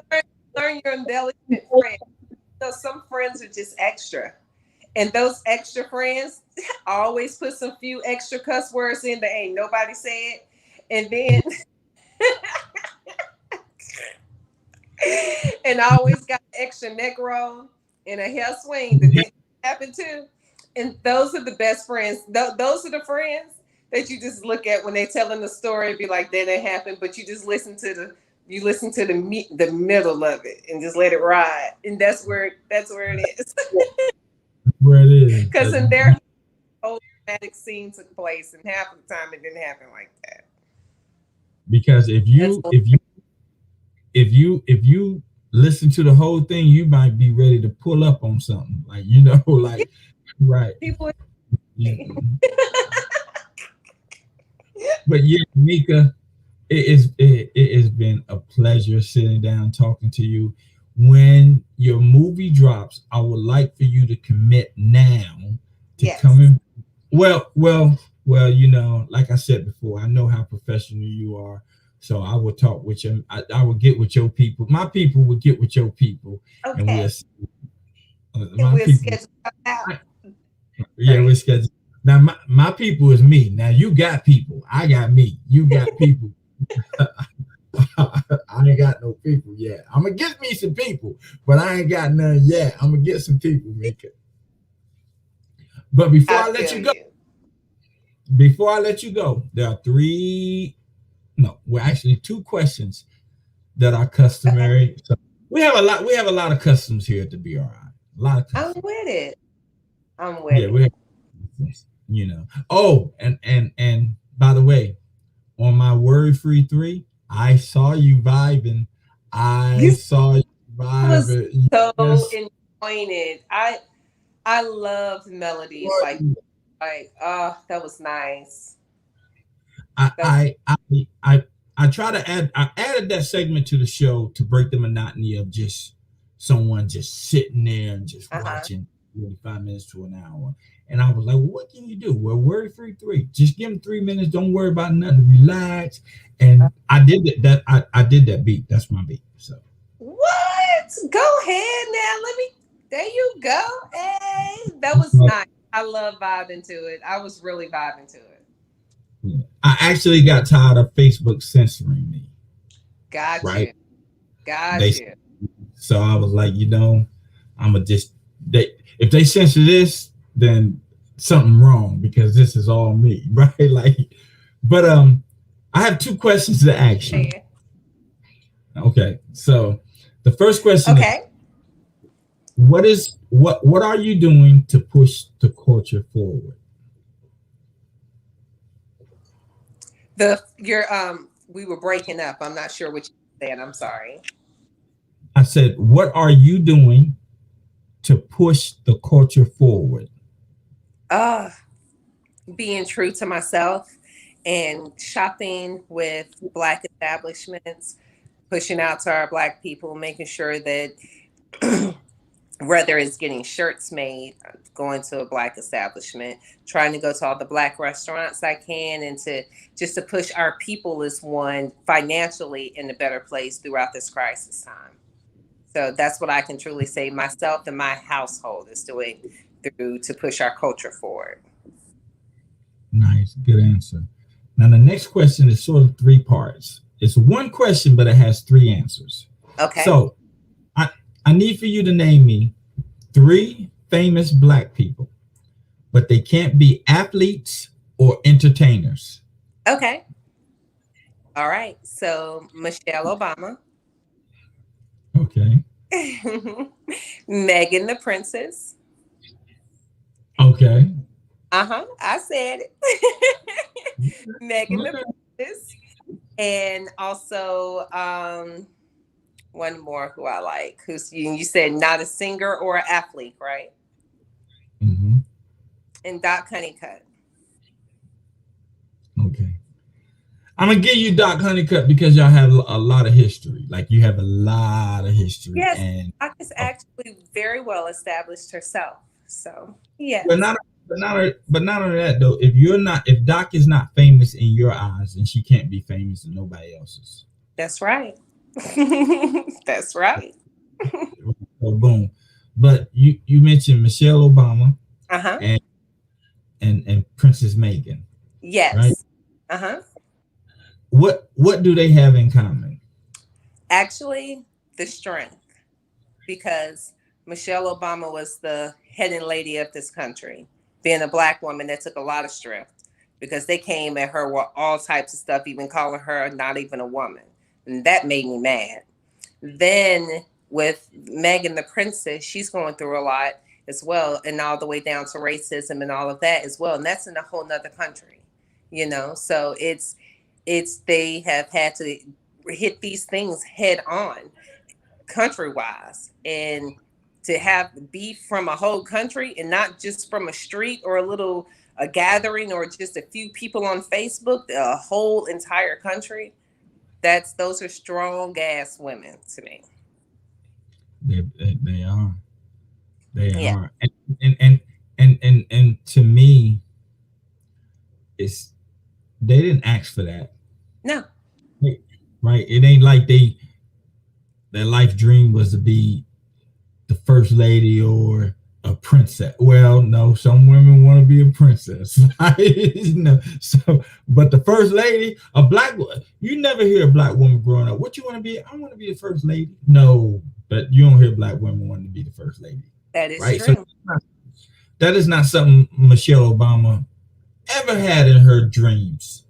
learn your embellishment friends. So some friends are just extra. And those extra friends always put some few extra cuss words in that ain't nobody said. And then and I always got extra neck roll and a hair swing that didn't happen to. And those are the best friends. Those are the friends that you just look at when they're telling the story and be like, that didn't happen. But you just listen to the middle of it and just let it ride. And that's where it is. where it is. Because in their whole dramatic scene took place, and half of the time it didn't happen like that. Because if you listen to the whole thing, you might be ready to pull up on something. Like, you know, like, right. People. But yeah, Meka, it has been a pleasure sitting down talking to you. When your movie drops, I would like for you to commit now to Yes. coming. Well, you know, like I said before, I know how professional you are. So I will talk with you. I will get with your people. My people will get with your people, and Okay. my people. Schedule out. Yeah, we're scheduled. Now my people is me. Now you got people. I got me. You got people. I ain't got no people yet. I'm gonna get me some people, but I ain't got none yet. I'm gonna get some people, Meka. But before I let you go, there are actually two questions that are customary. So we have a lot of customs here at the BRI. A lot of customs. I'm with it. I'm with Yeah, it. we have, you know. Oh, and by the way, on my Word Free 3, I saw you vibing. I saw you was vibing. so Yes. enjoying it. I loved melodies like that was nice. I try to I added that segment to the show to break the monotony of just someone just sitting there and just watching 45 minutes to an hour. And I was like, what can you do? Well, Word Free 3. Just give them 3 minutes. Don't worry about nothing. Relax. And I did that. I did that beat. That's my beat. So what? Go ahead now. There you go. Hey, that was nice. I love vibing to it. I was really vibing to it. Yeah. I actually got tired of Facebook censoring me. Got right? you. So I was like, I'm gonna just if they censor this, then something wrong because this is all me, right? Like, but I have two questions to ask you. Okay, so the first question is, what are you doing to push the culture forward? We were breaking up. I'm not sure what you said. I'm sorry. I said, what are you doing to push the culture forward? Being true to myself and shopping with Black establishments, pushing out to our Black people, making sure that whether it's getting shirts made, going to a Black establishment, trying to go to all the Black restaurants I can, and to push our people as one financially in a better place throughout this crisis time. So that's what I can truly say myself and my household is doing to push our culture forward. Nice, good answer. Now the next question is sort of three parts. It's one question, but it has three answers. Okay. So I need for you to name me 3 famous Black people, but they can't be athletes or entertainers. Okay. All right. So Michelle Obama. Okay. Megan the Princess. Okay. I said it. Megan the Princess. And also one more who I like. Who's you said not a singer or an athlete, right? Mm-hmm. And Doc Honeycutt. Okay. I'm gonna give you Doc Honeycutt because y'all have a lot of history. Like you have a lot of history, Yes, and Doc is uh, actually very well established herself. So but yes, not but not only that though. If Doc is not famous in your eyes, then she can't be famous in nobody else's. that's right. That's right. So boom. But you mentioned Michelle Obama Uh huh. and and Princess Megan, right? Yes. Uh huh. What do they have in common? Actually, the strength, because Michelle Obama was the heading lady of this country. Being a black woman, that took a lot of strength because they came at her with all types of stuff, even calling her not even a woman. And that made me mad. Then with Megan the Princess, she's going through a lot as well, and all the way down to racism and all of that as well. And that's in a whole nother country, you know. So it's they have had to hit these things head on country wise, and to have beef from a whole country and not just from a street or a little a gathering or just a few people on Facebook, a whole entire country. That's those are strong ass women to me. They are. They Yeah. are. And to me, it's they didn't ask for that. No. Right? It ain't like their life dream was to be the first lady or a princess. Well, no, some women want to be a princess. Right? So but the first lady, a black you never hear a black woman growing up. What you want to be? I want to be the first lady. No, but you don't hear black women wanting to be the first lady. That is Right? So true. that is not something Michelle Obama ever had in her dreams.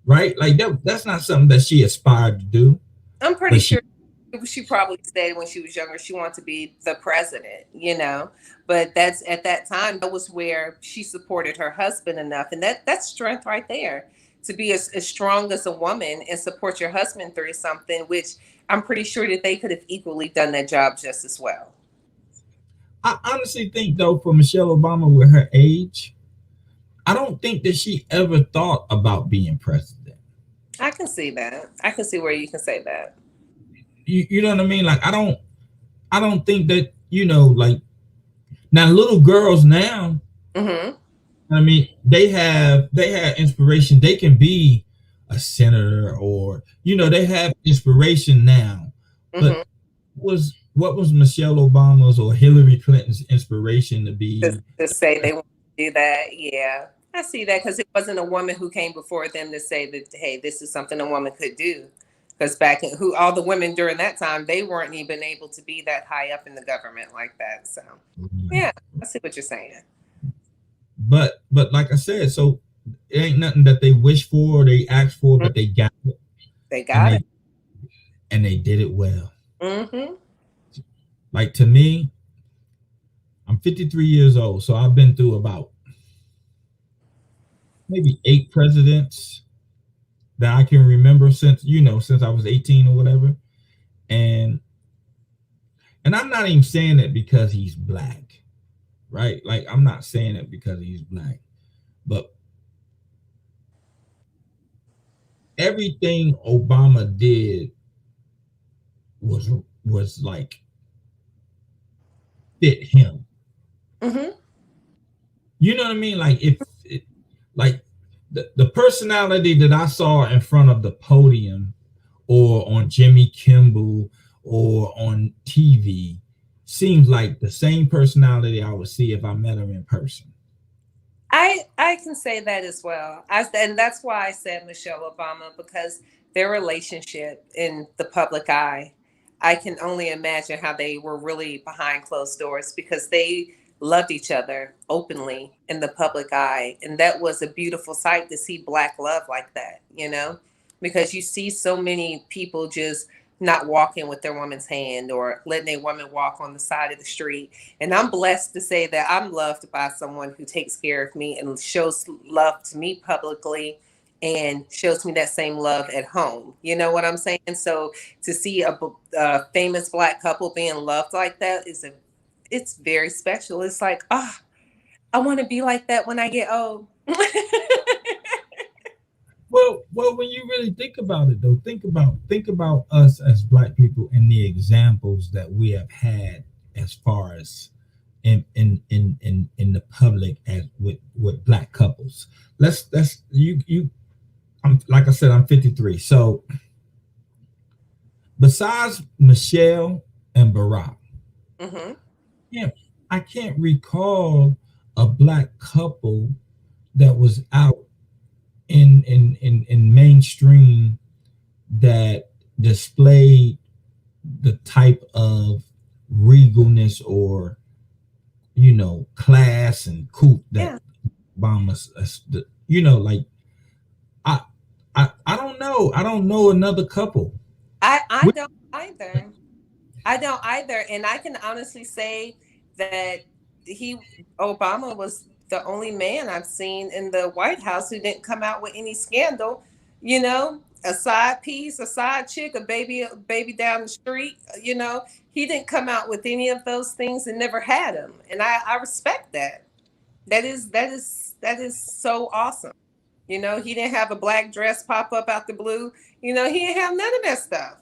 Right? Like that's not something that she aspired to do. I'm pretty But she sure she probably said when she was younger she wanted to be the president, you know. But that's at that time that was where she supported her husband enough, and that's strength right there. To be as strong as a woman and support your husband through something, which I'm pretty sure that they could have equally done that job just as well. I honestly think though for Michelle Obama with her age, I don't think that she ever thought about being president. I can see that. I can see where you can say that. You know what I mean? Like I don't think that, like now little girls now, Mm-hmm. I mean, they have inspiration. They can be a senator or they have inspiration now. But Mm-hmm. what was Michelle Obama's or Hillary Clinton's inspiration to To, be? to say they want to do that, yeah, I see that because it wasn't a woman who came before them to say that, hey, this is something a woman could do. Because back in who all the women during that time, they weren't even able to be that high up in the government like that. So yeah, I see what you're saying. But like I said, so it ain't nothing that they wish for or they asked for, Mhm. but they got it They and got it. they did it well. Mm-hmm. Like to me, I'm 53 years old, so I've been through about maybe 8 presidents that I can remember since I was 18 or whatever. And I'm not even saying it because he's black, right? Like I'm not saying it because he's black, but everything Obama did was was like fit him. Mm-hmm. You know what I mean? Like like the personality that I saw in front of the podium or on Jimmy Kimmel or on TV seems like the same personality I would see if I met him in person. I can say that as well. And that's why I said Michelle Obama, because their relationship in the public eye, I can only imagine how they were really behind closed doors because they loved each other openly in the public eye, and that was a beautiful sight to see black love like that, you know, because you see so many people just not walking with their woman's hand or letting a woman walk on the side of the street. And I'm blessed to say that I'm loved by someone who takes care of me and shows love to me publicly and shows me that same love at home. You know what I'm saying? So to see a famous black couple being loved like that it's very special. It's like, oh, I want to be like that when I get old. Well, when you really think about it, though, think about us as Black people and the examples that we have had as far as in the public as with Black couples. Let's you. I'm like I said, I'm 53. So besides Michelle and Barack, Mm-hmm. yeah, I can't recall a Black couple that was out in mainstream that displayed the type of regalness or class and coupe that Yeah. Obama's like I I don't know. I don't know another couple. I don't either. I don't either. And I can honestly say that he Obama was the only man I've seen in the White House who didn't come out with any scandal. A side piece, a side chick, a baby down the street. He didn't come out with any of those things and never had them. And I respect that. That is so awesome. He didn't have a black dress pop up out the blue. He didn't have none of that stuff.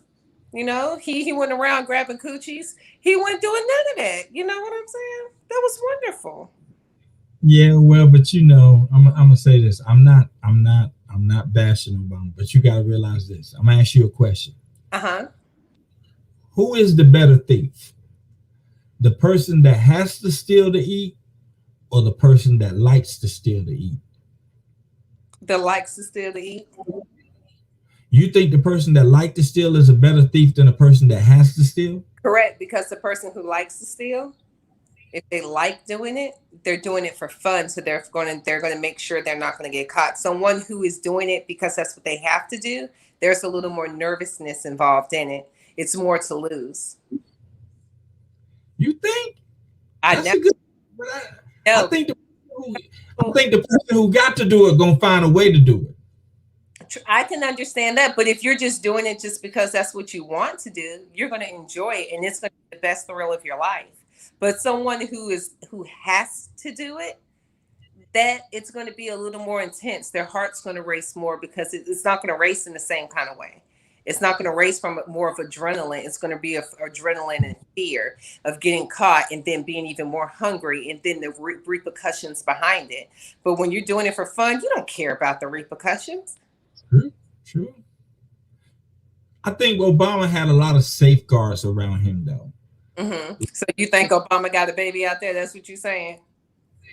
He went around grabbing coochies. He wasn't doing none of that. You know what I'm saying? That was wonderful. Yeah, well, but I'm gonna say this. I'm not bashing Obama, but you gotta realize this. I'm gonna ask you a question. Uh-huh. Who is the better thief? The person that has to steal to eat, or the person that likes to steal to eat? The likes to still to eat. You think the person that likes to steal is a better thief than the person that has to steal? Correct, because the person who likes to steal, if they like doing it, they're doing it for fun. So they're gonna make sure they're not gonna get caught. Someone who is doing it because that's what they have to do, there's a little more nervousness involved in it. It's more to lose. You think? I That's never a good. But I know. think the person who got to do it gonna find a way to do it. I can understand that, but if you're just doing it just because that's what you want to do, you're going to enjoy it, and it's going to be the best thrill of your life. But someone who has to do it, that it's going to be a little more intense. Their heart's going to race more because it's not going to race in the same kind of way. It's not going to race from more of adrenaline. It's going to be adrenaline and fear of getting caught and then being even more hungry and then the repercussions behind it. But when you're doing it for fun, you don't care about the repercussions. True. True. I think Obama had a lot of safeguards around him, though. So you think Obama got a baby out there? That's what you're saying?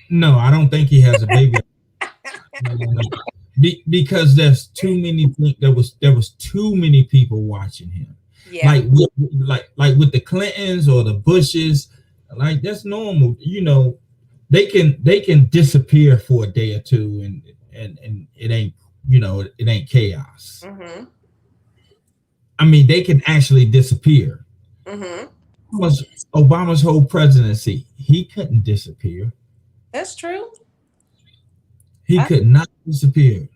No, I don't think he has a baby. No, no, no. Because there's too many. There was too many people watching him. Yeah. Like with the Clintons or the Bushes, like that's normal. They can disappear for a day or two, and it ain't chaos. Mm-hmm. I mean, they can actually disappear. Mm-hmm. Was Obama's whole presidency? He couldn't disappear. That's true. He could not disappear.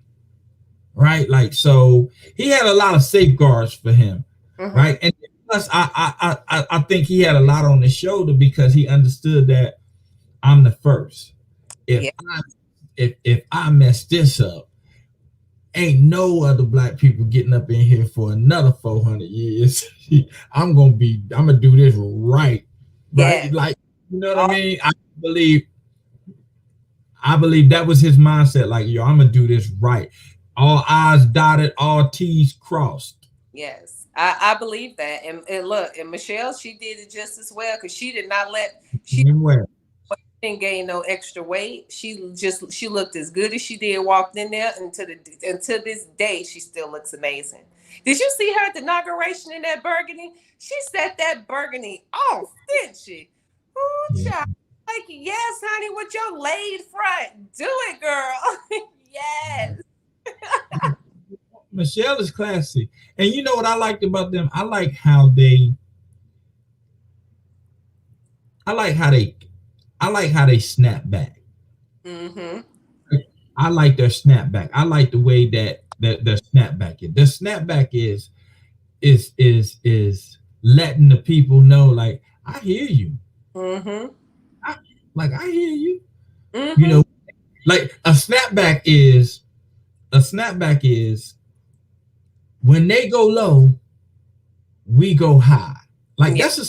Right? Like, so he had a lot of safeguards for him. Mm-hmm. Right? And plus, I think he had a lot on his shoulder because he understood that I'm the first. If Yeah. if I mess this up, ain't no other black people getting up in here for another 400 years. I'm gonna do this right. Yeah. Like, you know what I mean? believe I believe that was his mindset. Like, yo, I'm gonna do this right. All I's dotted, all T's crossed. Yes. I believe that. And look, and Michelle, she did it just as well because she Anywhere. didn't gain no extra weight. She looked as good as she did walked in there until this day she still looks amazing. Did you see her at the inauguration in that burgundy? She set that burgundy off, didn't she? Ooh, child. Like, yes, honey, with your laid front. Do it, girl. Yes. Michelle is classy. And you know what I liked about them? I like how they snap back. Mm-hmm. I like their snapback. I like the way that their snapback is. Their snapback is letting the people know, like, I hear you. Mm-hmm. I hear you. Mm-hmm. Like a snapback is a snapback is when they go low, we go high. Like Yeah. that's a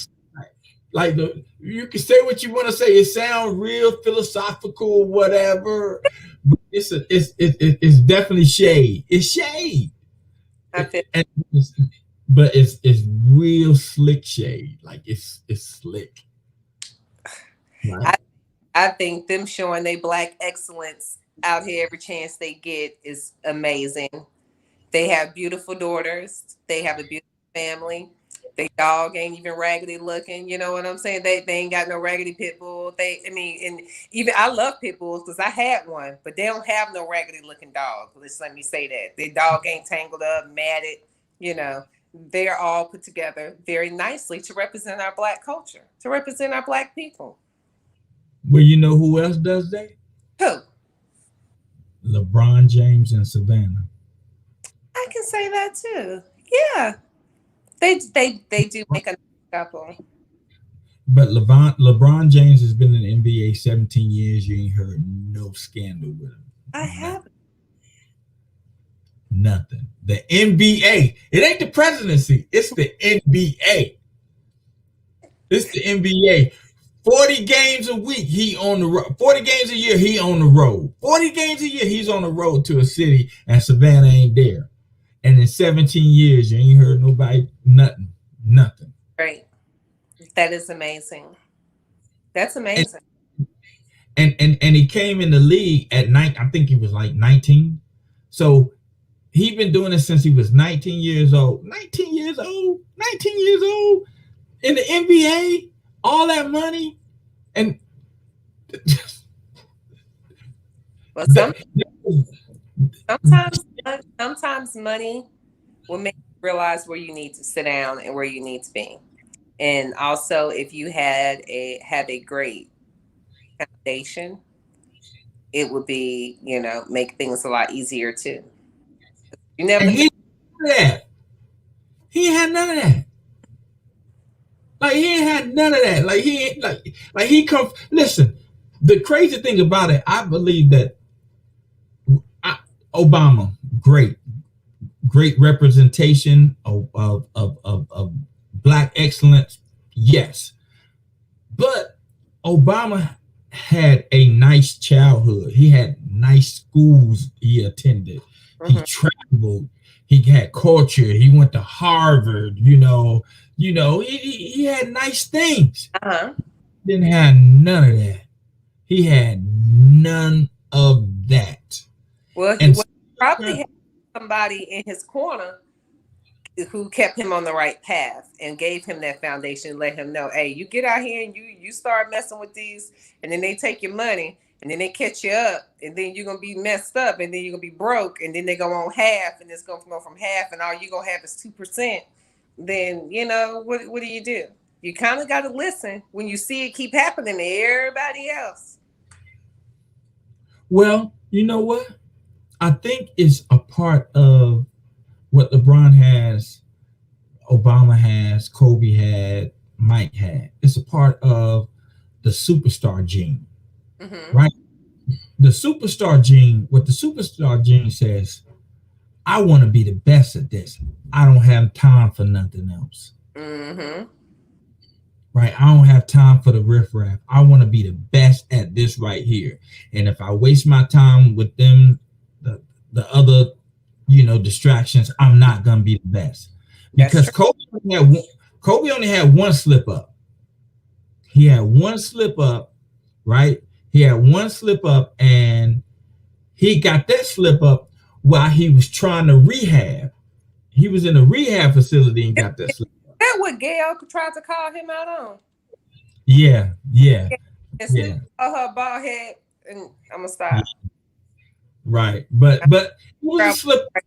like you can say what you want to say. It sounds real philosophical, whatever. But it's definitely shade. It's shade. I feel And but it's real slick shade. Like it's slick. Right. I think them showing they black excellence out here every chance they get is amazing. They have beautiful daughters. They have a beautiful family. Their dog ain't even raggedy looking. You know what I'm saying? They ain't got no raggedy pit bull. And even I love pit bulls because I had one, but they don't have no raggedy looking dog. Let me say that. Their dog ain't tangled up, matted. You know, they are all put together very nicely to represent our black culture, to represent our black people. Well, you know who else does that? Who? LeBron James and Savannah. I can say that too. Yeah. They do make a couple. But LeBron James has been in the NBA 17 years. You ain't heard no scandal with him. I haven't. Nothing. The NBA. It ain't the presidency. It's the NBA. It's the NBA. 40 games a week, he on the road. 40 games a year, he on the road. 40 games a year, he's on the road to a city, and Savannah ain't there. And in 17 years, you ain't heard nobody, nothing. Right. That is amazing. That's amazing. And he came in the league at night. I think he was like 19. So he been doing it since he was 19 years old. 19 years old in the NBA. All that money, and well, sometimes money will make you realize where you need to sit down and where you need to be. And also, if you have a great foundation, it would be, make things a lot easier too. You never. He ain't had none of that. Like he ain't had none of that. Like he ain't like he come. Listen, the crazy thing about it, I believe that Obama, great representation of black excellence, yes. But Obama had a nice childhood. He had nice schools he attended. He traveled. He had culture. He went to Harvard. He had nice things. Didn't have none of that. He had none of that. Well, he probably had somebody in his corner who kept him on the right path and gave him that foundation, let him know, hey, you get out here and you start messing with these, and then they take your money, and then they catch you up, and then you're going to be messed up, and then you're going to be broke, and then they go on half, and it's going to go from half, and all you're going to have is 2%. Then, what do? You kind of got to listen when you see it keep happening to everybody else. Well, you know what? I think it's a part of what LeBron has, Obama has, Kobe had, Mike had. It's a part of the superstar gene, right? The superstar gene, what the superstar gene says, I want to be the best at this. I don't have time for nothing else. Right? I don't have time for the riffraff. I want to be the best at this right here. And if I waste my time with them, the other, distractions, I'm not going to be the best. Because Kobe only had one slip up. He had one slip up, right? He had one slip up, and he got that slip up while he was trying to rehab. He was in a rehab facility and got that slip up. That what Gail tried to call him out on? Yeah. And slip her bald head, and I'm gonna stop. Right, but it was a slip up.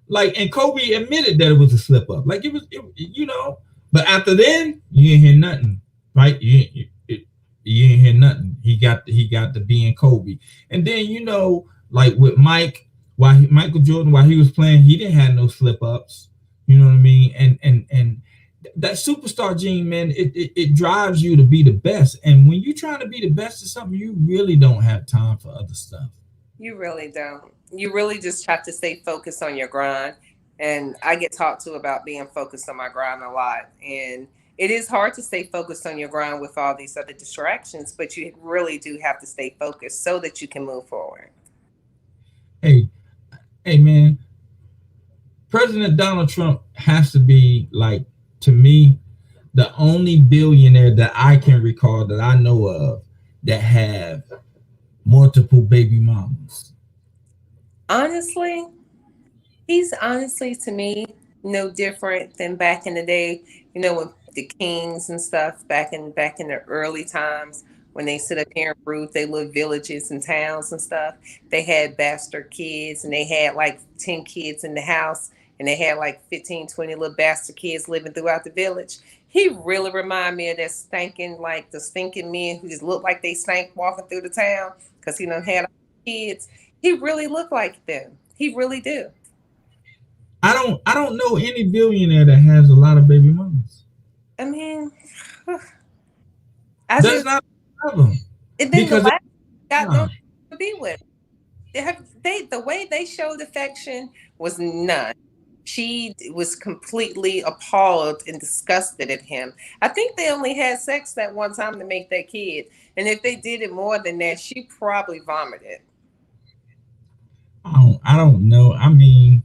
Like, and Kobe admitted that it was a slip up. Like it was, But after then, you ain't hear nothing, right? You ain't hear nothing. He got to being Kobe, and then like with Michael Jordan, while he was playing, he didn't have no slip ups. You know what I mean? And that superstar gene, man, it drives you to be the best. And when you're trying to be the best at something, you really don't have time for other stuff. You really don't. You really just have to stay focused on your grind. And I get talked to about being focused on my grind a lot. And it is hard to stay focused on your grind with all these other distractions, but you really do have to stay focused so that you can move forward. Hey, hey, man, President Donald Trump has to be like, to me, the only billionaire that I can recall that I know of that have multiple baby mamas. Honestly, he's honestly to me no different than back in the day, when the kings and stuff back in the early times when they sit up here and ruled their little villages and towns and stuff. They had bastard kids and they had like 10 kids in the house and they had like 15, 20 little bastard kids living throughout the village. He really reminded me of that stinking, like the stinking men who just looked like they stank walking through the town because he done had kids. He really looked like them. He really do. I don't know any billionaire that has a lot of baby mamas. I mean, I That's just not a problem and then the because last got no uh, to be with. They the way they showed affection was none. She was completely appalled and disgusted at him. I think they only had sex that one time to make that kid, and if they did it more than that, she probably vomited. I don't know. I mean,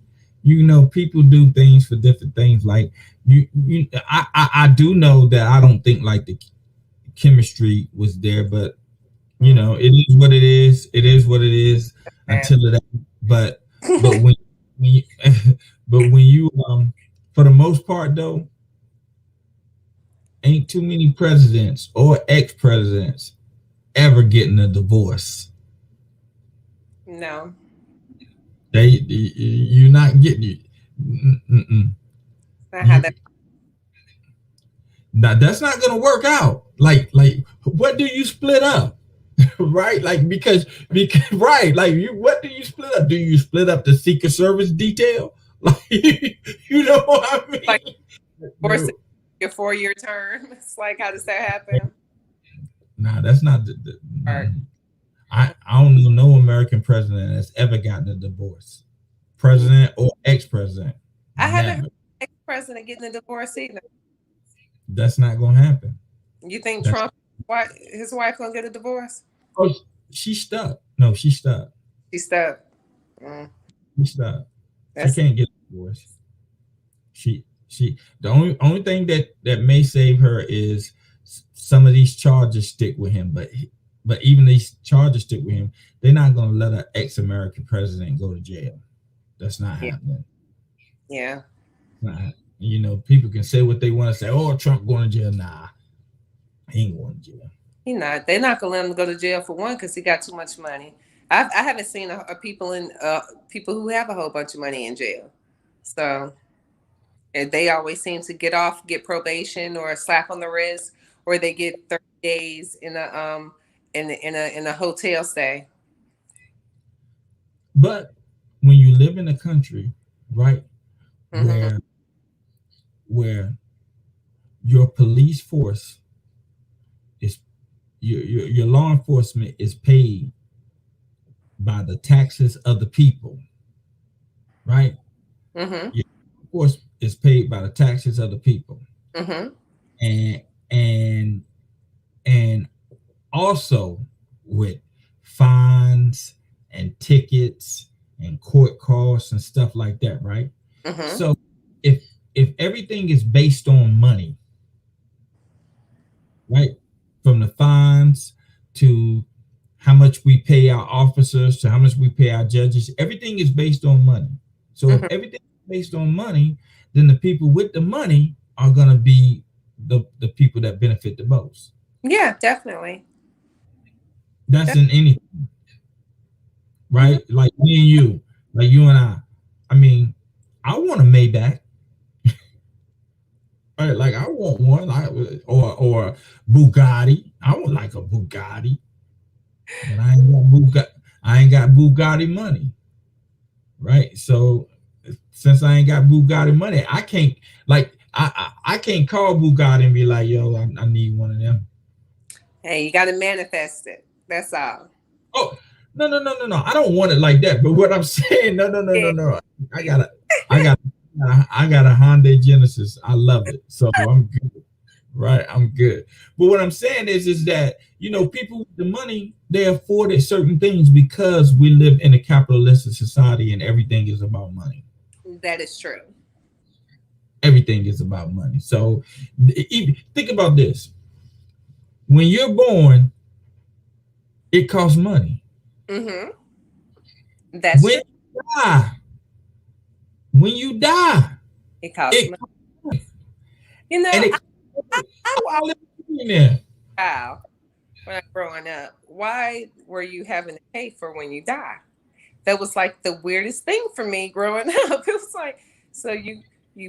people do things for different things. Like I do know that I don't think like the chemistry was there, but it is what it is. It is what it is until it. But when you, but when you for the most part though, ain't too many presidents or ex-presidents ever getting a divorce. No, You're not getting it. Mm-mm. not how You that. Now that's not gonna work out. Like what do you split up? Right? Like because right, like what do you split up? Do you split up the Secret Service detail? Like you know what I Like mean? force No, your 4 year term. It's like how does that happen? nah, that's not Or I don't know no American president that's ever gotten a divorce. President or ex-president. I haven't heard Never. ex president getting a divorce either. That's not gonna happen. You think That's Trump, his wife, gonna get a divorce? oh she's stuck. No, she's stuck. She's stuck. Mm, She's stuck. She that's can't get a divorce. She the only thing that may save her is some of these charges stick with him, but even these charges stick with him, they're not going to let an ex-American president go to jail. That's not yeah, happening. yeah. Not, people can say what they want to say. Oh, Trump going to jail? Nah, he ain't going to jail. He not. They're not gonna let him go to jail for one because he got too much money. I haven't seen a people who have a whole bunch of money in jail. So and they always seem to get probation or a slap on the wrist, or they get 30 days in a hotel stay. But when you live in a country, right, Hmm. where where your police force is your law enforcement is paid by the taxes of the people, right? Hmm. Your force is paid by the taxes of the people, Hmm. and and and also with fines and tickets and court costs and stuff like that, right? Hmm. So if everything is based on money, right, from the fines to how much we pay our officers to how much we pay our judges, everything is based on money. So if Hmm. everything is based on money, then the people with the money are going to be the people that benefit the most. Yeah, definitely. That's Def- in anything, mhm. right? Like me and you, like you and I mean, I want a Maybach, right? Like I want one, like or Bugatti. I would like a Bugatti, but I ain't got Bugatti money, right? So since I ain't got Bugatti money, I can't like I can't call Bugatti and be like, yo, I need one of them. Hey, you got to manifest it. That's all. Oh, No. I don't want it like that. But what I'm saying, Yeah. no. I got a, I got, I got a Hyundai Genesis. I love it, so I'm good. Right, I'm good. But what I'm saying is that people with the money, they afforded certain things because we live in a capitalistic society and everything is about money. That is true. Everything is about money. So think about this: when you're born, it costs money. Mm-hmm. That's When true. you die, when you die, It costs it money. You know, and it I all in there. wow. When I was growing up, why were you having to pay for when you die? That was like the weirdest thing for me growing up. It was like, so you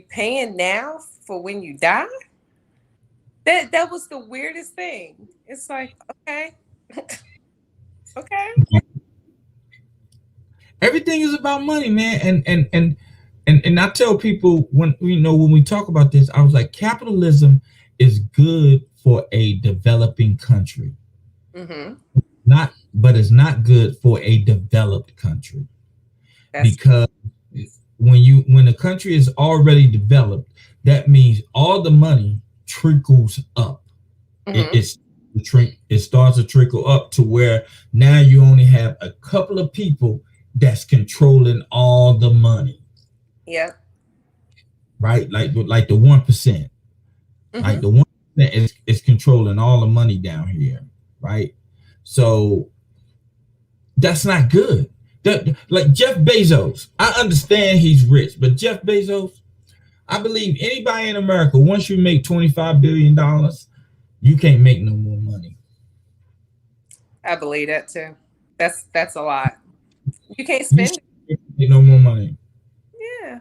paying now for when you die? That was the weirdest thing. It's like, okay, okay. Everything is about money, man. And I tell people when we talk about this, I was like, capitalism is good for a developing country, Mm-hmm. not but it's not good for a developed country That's because when a country is already developed, that means all the money trickles up. It, mm-hmm. it's it starts to trickle up to where now you only have a couple of people that's controlling all the money, Yep. right? Like the 1%, Mm-hmm. like the 1% is controlling all the money down here, right? So that's not good. Like Jeff Bezos, I understand he's rich, but Jeff Bezos, I believe anybody in America, once you make $25 billion, you can't make no more money. I believe that too. That's a lot. You can't You spend it. should make no more money. Yeah.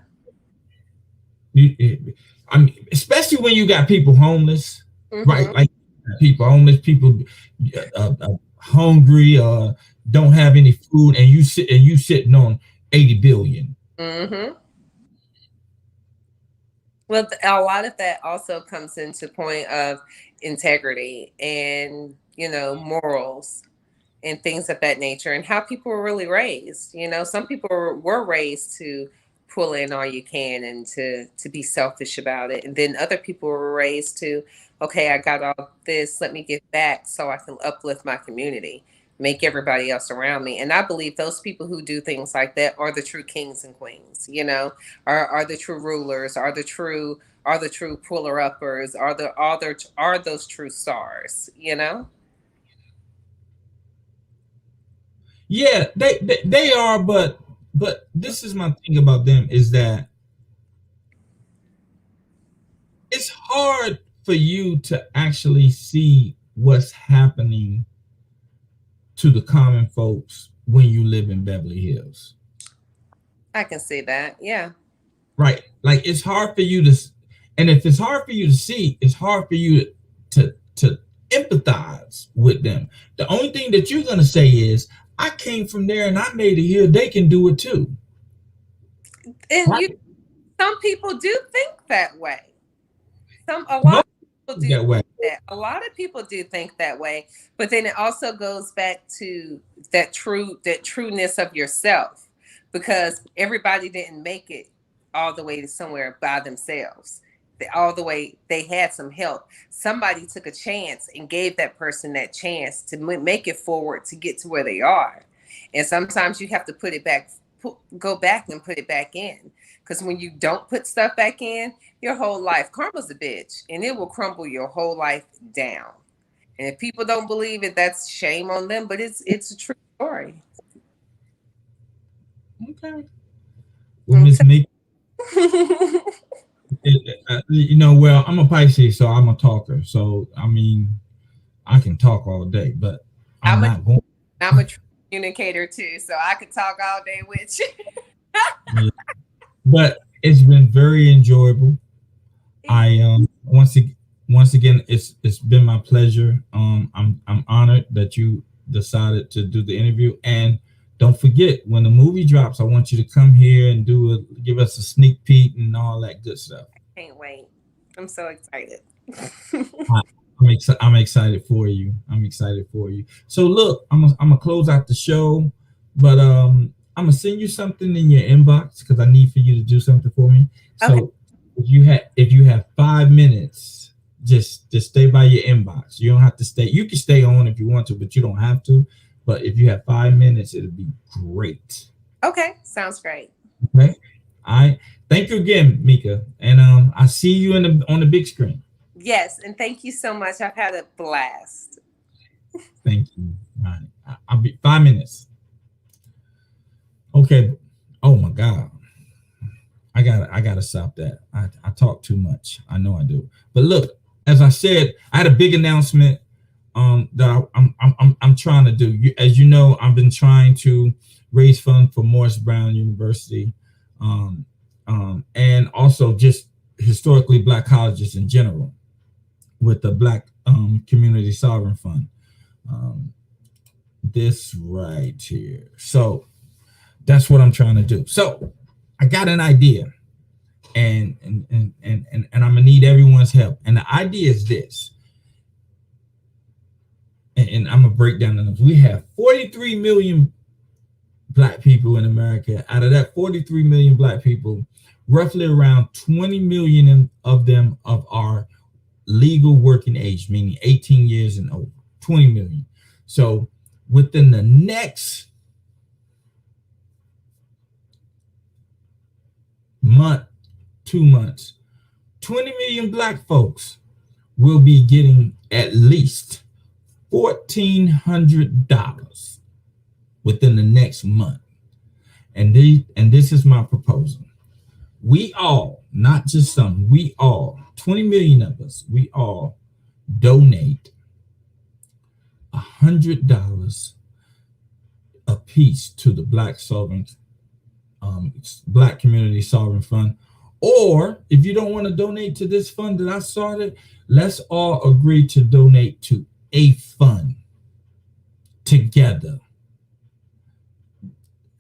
I mean, especially when you got people homeless, right? Mm-hmm. Like people homeless, people hungry, don't have any food, and you sitting on 80 billion. Mm-hmm. Well, a lot of that also comes into point of integrity and morals and things of that nature, and how people were really raised. Some people were raised to pull in all you can and to be selfish about it, and then other people were raised to, okay, I got all this, let me give back so I can uplift my community, make everybody else around me. And I believe those people who do things like that are the true kings and queens. Are the true rulers, are the true puller uppers, are those true stars. Yeah, they are, but this is my thing about them is that it's hard for you to actually see what's happening to the common folks when you live in Beverly Hills. I can see that. Yeah. Right. Like it's hard for you to, and if it's hard for you to see, it's hard for you to empathize with them. The only thing that you're gonna say is, I came from there and I made it here. They can do it too. And Right? some people do think that way. A lot Most of people do that way. think that. A lot of people do think that way. But then it also goes back to that trueness of yourself, because everybody didn't make it all the way to somewhere by themselves. All the way, they had some help. Somebody took a chance and gave that person that chance to make it forward to get to where they are. And sometimes you have to go back and put it back in. Because when you don't put stuff back in, your whole life, karma's a bitch, and it will crumble your whole life down. And if people don't believe it, that's shame on them. But it's a true story. Okay. Well, Miss Meek, well, I'm a Pisces, so I'm a talker. So I mean, I can talk all day, but I'm I'm a not going. I'm a true communicator too, so I could talk all day with you. Yeah. But it's been very enjoyable. I once again, it's been my pleasure. I'm honored that you decided to do the interview, and don't forget when the movie drops, I want you to come here and give us a sneak peek and all that good stuff. Can't wait. I'm so excited. I'm excited for you. I'm excited for you. So look, I'm gonna close out the show, but I'm gonna send you something in your inbox because I need for you to do something for me. So Okay. if you have 5 minutes, just stay by your inbox. You don't have to stay. You can stay on if you want to, but you don't have to. But if you have 5 minutes, it'll be great. Okay, sounds great. Okay. All right. Thank you again, Meka, and I see you on the big screen. Yes, and thank you so much. I've had a blast. Thank you. All right. I'll be 5 minutes. Okay. Oh my God. I gotta stop that. I talk too much. I know I do. But look, as I said, I had a big announcement that I'm trying to do. As you know, I've been trying to raise funds for Morris Brown University, and also just historically Black colleges in general, with the Black Community Sovereign Fund. This right here. So that's what I'm trying to do. So I got an idea, and I'm gonna need everyone's help. And the idea is this, and I'm gonna break down the numbers. We have 43 million Black people in America. Out of that 43 million Black people, roughly around 20 million of them are legal working age, meaning 18 years and over. 20 million. So within the next month, 2 months, 20 million Black folks will be getting at least $1,400 within the next month. And this is my proposal. We all, not just some, we all, 20 million of us, we all donate $100 a piece to the Black Community Sovereign Fund. Or if you don't want to donate to this fund that I started, let's all agree to donate to a fund together.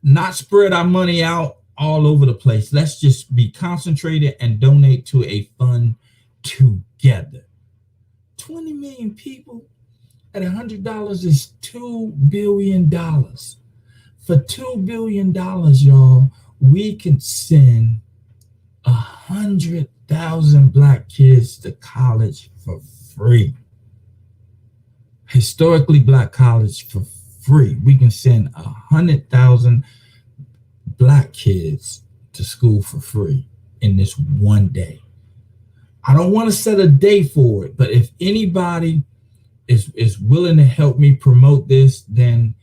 Not spread our money out all over the place. Let's just be concentrated and donate to a fund together. 20 million people at $100 is $2 billion. For $2 billion, y'all, we can send 100,000 Black kids to college for free. Historically Black college for free. We can send 100,000 Black kids to school for free in this one day. I don't want to set a day for it, but if anybody is willing to help me promote this, then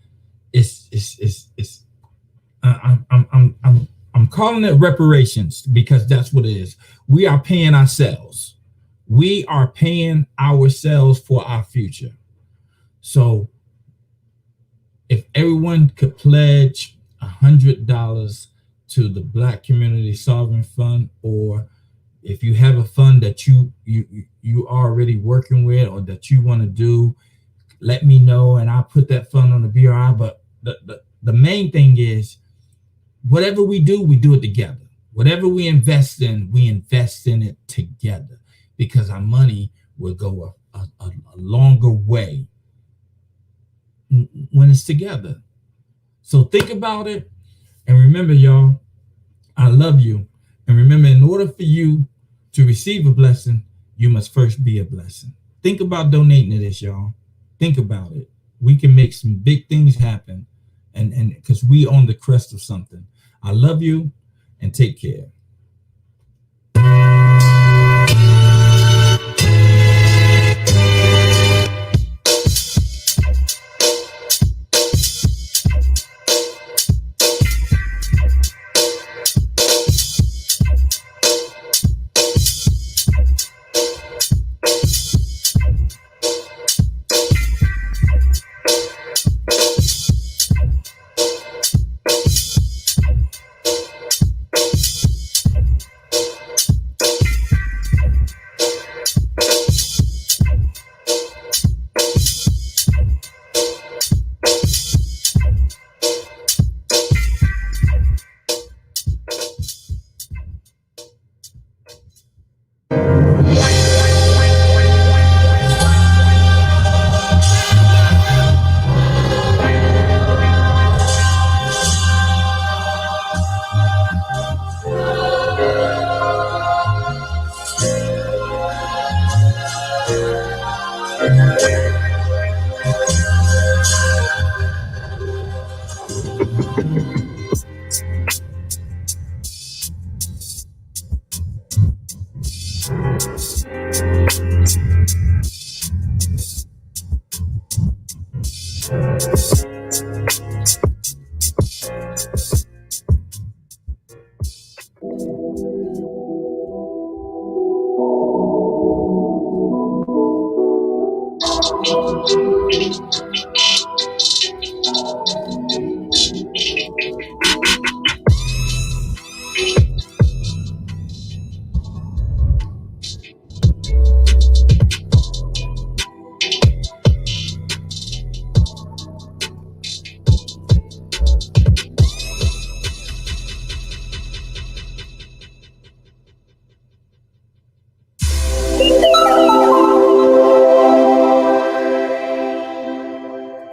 I'm calling it reparations because that's what it is. We are paying ourselves. We are paying ourselves for our future. So if everyone could pledge $100 to the Black Community Sovereign Fund, or if you have a fund that you are already working with or that you want to do, let me know and I'll put that fund on the BRI. But the main thing is, whatever we do it together. Whatever we invest in it together, because our money will go a longer way when it's together. So think about it, and remember, y'all, I love you. And remember, in order for you to receive a blessing, you must first be a blessing. Think about donating to this, y'all. Think about it. We can make some big things happen, and because we on the crest of something. I love you, and take care.